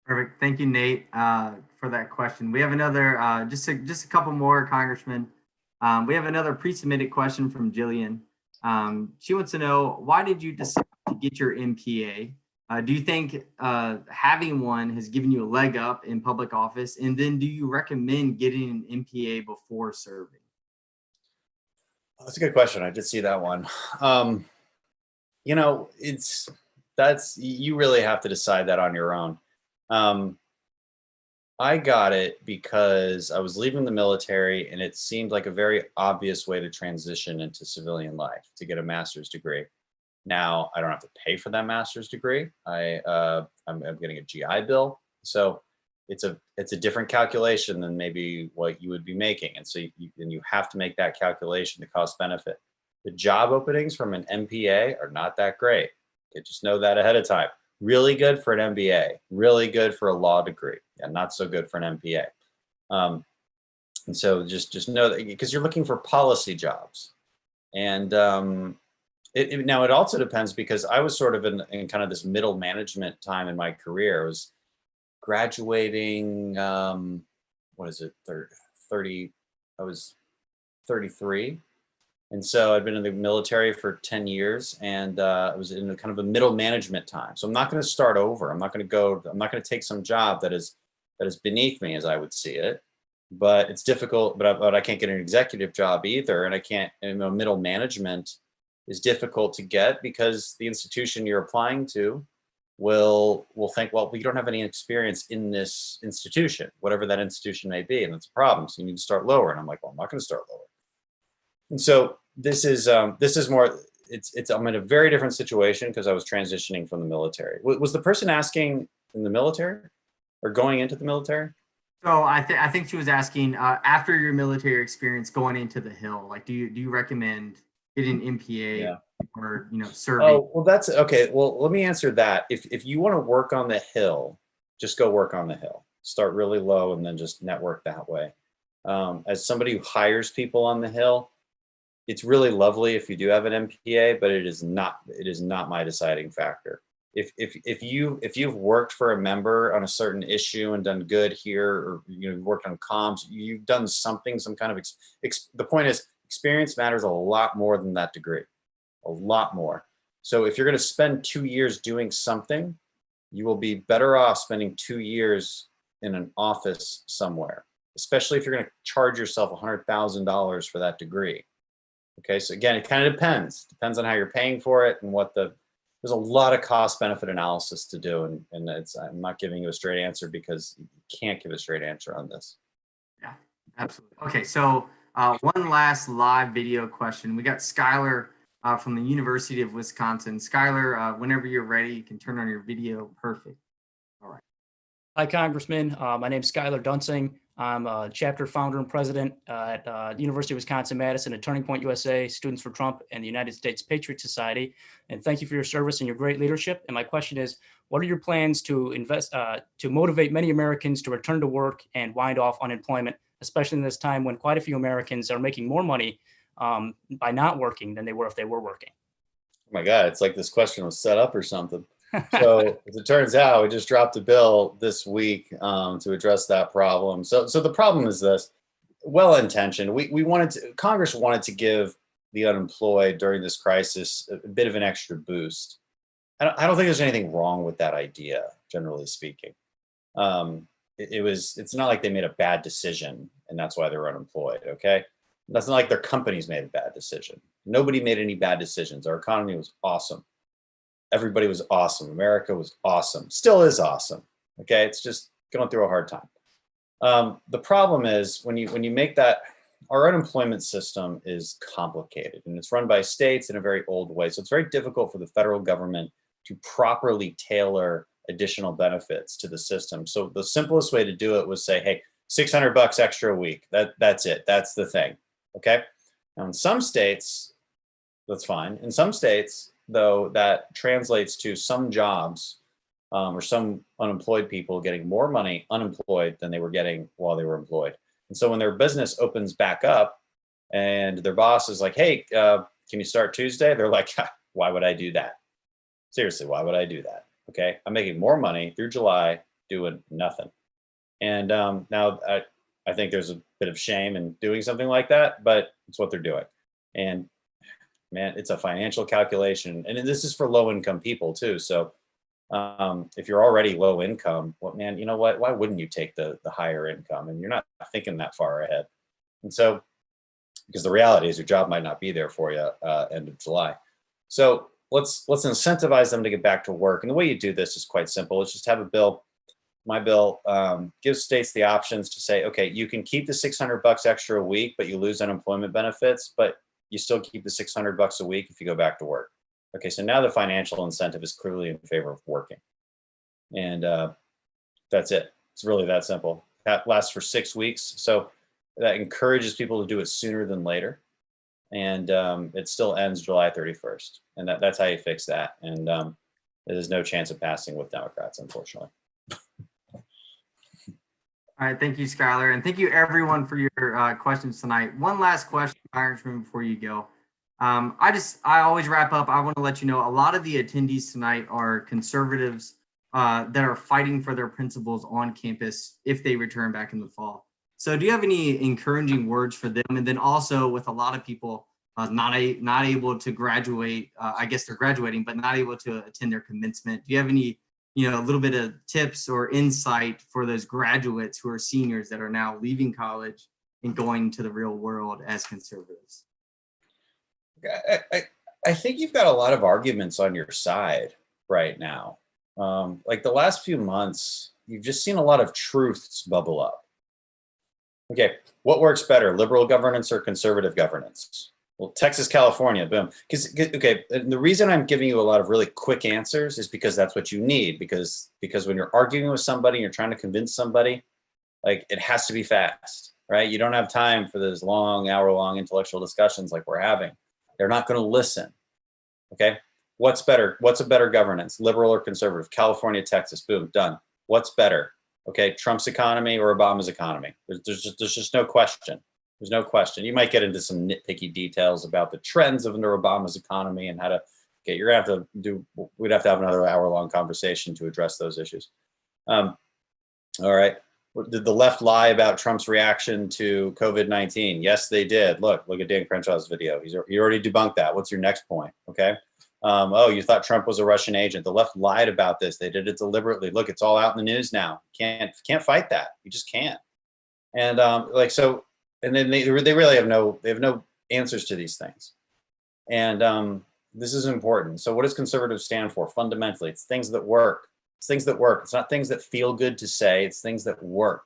Speaker 1: Perfect. Thank you, Nate, for that question. We have another, just a couple more, Congressman. We have another pre-submitted question from Jillian. She wants to know, why did you decide to get your MPA? Do you think having one has given you a leg up in public office? And then do you recommend getting an MPA before serving?
Speaker 3: That's a good question. I did see that one. You really have to decide that on your own. I got it because I was leaving the military, and it seemed like a very obvious way to transition into civilian life, to get a master's degree. Now, I don't have to pay for that master's degree. I'm getting a GI Bill, so it's a different calculation than maybe what you would be making, and so you have to make that calculation, the cost benefit. The job openings from an MPA are not that great. Okay, just know that ahead of time. Really good for an MBA, really good for a law degree, and not so good for an MPA. And so just know that, because you're looking for policy jobs. And now it also depends, because I was sort of in kind of this middle management time in my career. I was graduating, what is it, 30, I was 33. And so I'd been in the military for 10 years, and I was in a kind of a middle management time. So I'm not going to start over. I'm not going to take some job that is beneath me, as I would see it. But it's difficult, but I can't get an executive job either. And I can't, middle management is difficult to get, because the institution you're applying to will think, well, you don't have any experience in this institution, whatever that institution may be. And that's a problem. So you need to start lower. And I'm like, well, I'm not going to start lower. And so this is more, I'm in a very different situation, because I was transitioning from the military. Was the person asking in the military or going into the military?
Speaker 1: So I think she was asking, after your military experience going into the Hill, like, do you recommend getting an MPA or serving?
Speaker 3: Oh, well, that's okay. Well, let me answer that. If you want to work on the Hill, just go work on the Hill. Start really low and then just network that way. As somebody who hires people on the Hill, it's really lovely if you do have an MPA, but it is not my deciding factor. If you've worked for a member on a certain issue and done good here, or worked on comms, you've done something, some kind of the point is, experience matters a lot more than that degree, a lot more. So if you're going to spend 2 years doing something, you will be better off spending 2 years in an office somewhere, especially if you're going to charge yourself $100,000 for that degree. Okay, so again, it kind of depends on how you're paying for it and there's a lot of cost benefit analysis to do. And I'm not giving you a straight answer, because you can't give a straight answer on this.
Speaker 1: Yeah, absolutely. Okay, so one last live video question. We got Skylar from the University of Wisconsin. Skylar, whenever you're ready, you can turn on your video. Perfect. All right.
Speaker 9: Hi, Congressman. My name is Skylar Dunsing. I'm a chapter founder and president at University of Wisconsin-Madison at Turning Point USA, Students for Trump, and the United States Patriot Society. And thank you for your service and your great leadership. And my question is, what are your plans to motivate many Americans to return to work and wind off unemployment, especially in this time when quite a few Americans are making more money by not working than they were if they were working?
Speaker 3: Oh my God, it's like this question was set up or something. So as it turns out, we just dropped a bill this week to address that problem. So the problem is this: well-intentioned. Congress wanted to give the unemployed during this crisis a bit of an extra boost. I don't think there's anything wrong with that idea, generally speaking. It's not like they made a bad decision and that's why they're unemployed. Okay, that's not like their companies made a bad decision. Nobody made any bad decisions. Our economy was awesome. Everybody was awesome. America was awesome. Still is awesome. Okay, it's just going through a hard time. The problem is when you make that, our unemployment system is complicated, and it's run by states in a very old way. So it's very difficult for the federal government to properly tailor additional benefits to the system. So the simplest way to do it was say, hey, $600 extra a week. That's it. That's the thing. Okay. Now in some states, that's fine. In some states, though, that translates to some jobs or some unemployed people getting more money unemployed than they were getting while they were employed. And so when their business opens back up and their boss is like, hey, can you start Tuesday? They're like, why would I do that? Seriously, why would I do that? Okay, I'm making more money through July doing nothing. And now I think there's a bit of shame in doing something like that, but it's what they're doing. And man, it's a financial calculation. And this is for low income people too. So if you're already low income, well, man, you know what? Why wouldn't you take the higher income? And you're not thinking that far ahead. And so, because the reality is your job might not be there for you end of July. So let's incentivize them to get back to work. And the way you do this is quite simple. Let's just have a bill. My bill gives states the options to say, okay, you can keep the $600 extra a week, but you lose unemployment benefits, but you still keep the $600 a week if you go back to work. Okay, so now the financial incentive is clearly in favor of working. And that's it. It's really that simple. That lasts for 6 weeks. So that encourages people to do it sooner than later. And it still ends July 31st. And that's how you fix that. And there's no chance of passing with Democrats, unfortunately.
Speaker 1: All right, thank you, Skylar, and thank you everyone for your questions tonight. One last question, Congressman, before you go. I always wrap up. I want to let you know a lot of the attendees tonight are conservatives that are fighting for their principles on campus if they return back in the fall. So do you have any encouraging words for them? And then also with a lot of people not able to graduate, I guess they're graduating, but not able to attend their commencement. Do you have any, a little bit of tips or insight for those graduates who are seniors that are now leaving college and going to the real world as conservatives?
Speaker 3: I think you've got a lot of arguments on your side right now. Like the last few months, you've just seen a lot of truths bubble up. Okay, what works better, liberal governance or conservative governance? Well, Texas, California, boom. Okay, the reason I'm giving you a lot of really quick answers is because that's what you need. Because when you're arguing with somebody, you're trying to convince somebody, like it has to be fast, right? You don't have time for those long, hour-long intellectual discussions like we're having. They're not going to listen. Okay, what's better? What's a better governance, liberal or conservative? California, Texas, boom, done. What's better? Okay, Trump's economy or Obama's economy? There's just no question. There's no question. You might get into some nitpicky details about the trends of under Obama's economy and how to get. You're gonna have to do. We'd have to have another hour-long conversation to address those issues. All right. Did the left lie about Trump's reaction to COVID-19? Yes, they did. Look at Dan Crenshaw's video. He already debunked that. What's your next point? Okay. Oh, you thought Trump was a Russian agent. The left lied about this. They did it deliberately. Look, it's all out in the news now. Can't fight that. You just can't. And and then they really have no answers to these things. And this is important. So what does conservative stand for? Fundamentally, it's things that work. It's things that work. It's not things that feel good to say. It's things that work.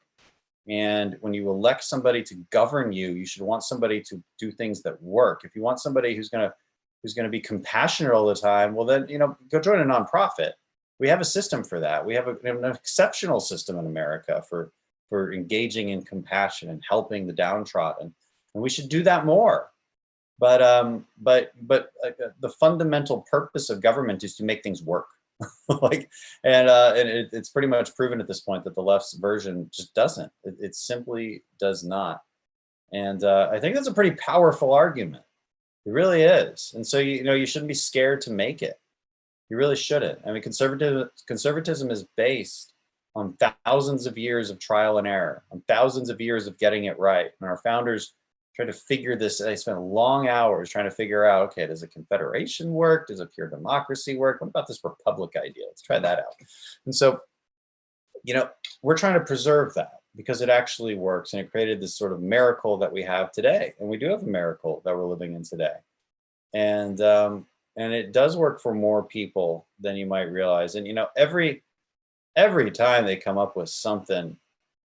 Speaker 3: And when you elect somebody to govern you, you should want somebody to do things that work. If you want somebody who's going to be compassionate all the time, well then, go join a nonprofit. We have a system for that. We have an exceptional system in America for engaging in compassion and helping the downtrodden. And we should do that more. But the fundamental purpose of government is to make things work. It's pretty much proven at this point that the left's version just doesn't. It simply does not. And I think that's a pretty powerful argument. It really is. And so, you shouldn't be scared to make it. You really shouldn't. I mean, conservatism is based on thousands of years of trial and error, on thousands of years of getting it right. And our founders tried to figure this. They spent long hours trying to figure out, okay, does a confederation work? Does a pure democracy work? What about this republic idea? Let's try that out. And so, we're trying to preserve that because it actually works. And it created this sort of miracle that we have today. And we do have a miracle that we're living in today. And it does work for more people than you might realize. And, every time they come up with something,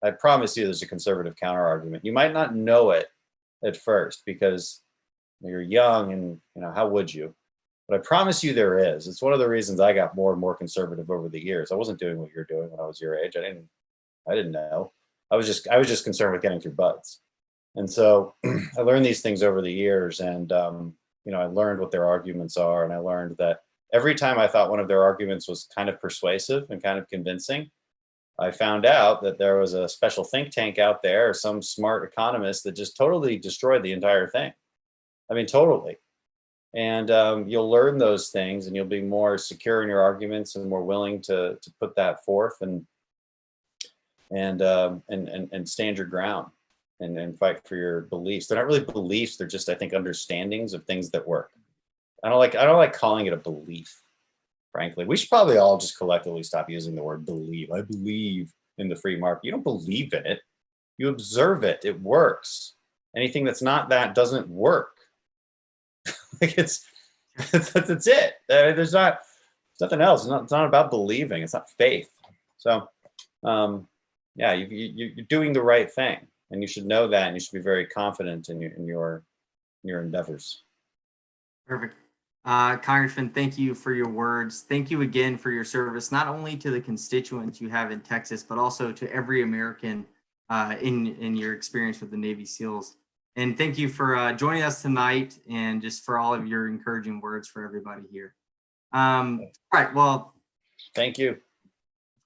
Speaker 3: I promise you there's a conservative counter argument. You might not know it at first because you're young and, how would you? But I promise you there is. It's one of the reasons I got more and more conservative over the years. I wasn't doing what you're doing when I was your age. I didn't know. I was just concerned with getting through buds. And so I learned these things over the years and, I learned what their arguments are. And I learned that every time I thought one of their arguments was kind of persuasive and kind of convincing, I found out that there was a special think tank out there, or some smart economist that just totally destroyed the entire thing. I mean, totally. And you'll learn those things, and you'll be more secure in your arguments and more willing to put that forth and stand your ground and fight for your beliefs. They're not really beliefs; they're just, I think, understandings of things that work. I don't like calling it a belief. Frankly, we should probably all just collectively stop using the word believe. I believe in the free market. You don't believe in it. You observe it. It works. Anything that's not that doesn't work. Like that's it. There's nothing else. It's not about believing. It's not faith. So, yeah, you're doing the right thing, and you should know that, and you should be very confident in your endeavors.
Speaker 1: Perfect. Congressman, thank you for your words. Thank you again for your service, not only to the constituents you have in Texas, but also to every American in your experience with the Navy SEALs. And thank you for joining us tonight, and just for all of your encouraging words for everybody here. All right, well.
Speaker 3: Thank you.
Speaker 1: Of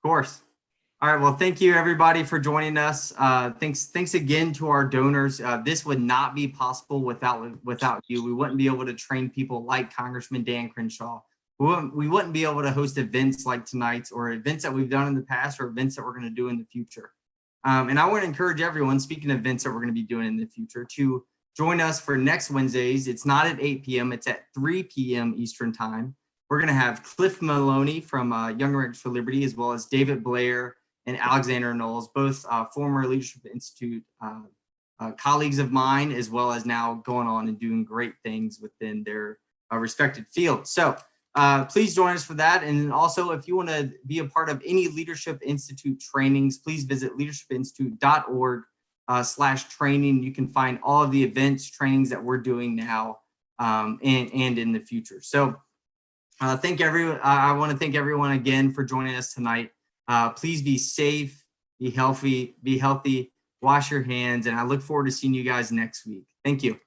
Speaker 1: course. All right, well, thank you everybody for joining us. Thanks again to our donors. This would not be possible without you. We wouldn't be able to train people like Congressman Dan Crenshaw. We wouldn't be able to host events like tonight's, or events that we've done in the past, or events that we're going to do in the future. And I want to encourage everyone, speaking of events that we're going to be doing in the future, to join us for next Wednesdays. It's not at 8 p.m., it's at 3 p.m. Eastern time. We're going to have Cliff Maloney from Young Americans for Liberty, as well as David Blair and Alexander Knowles, both former Leadership Institute colleagues of mine, as well as now going on and doing great things within their respected fields. So please join us for that. And also, if you want to be a part of any Leadership Institute trainings, please visit leadershipinstitute.org/training. You can find all of the events, trainings that we're doing now and in the future. So I want to thank everyone again for joining us tonight. Please be safe, be healthy, wash your hands, and I look forward to seeing you guys next week. Thank you.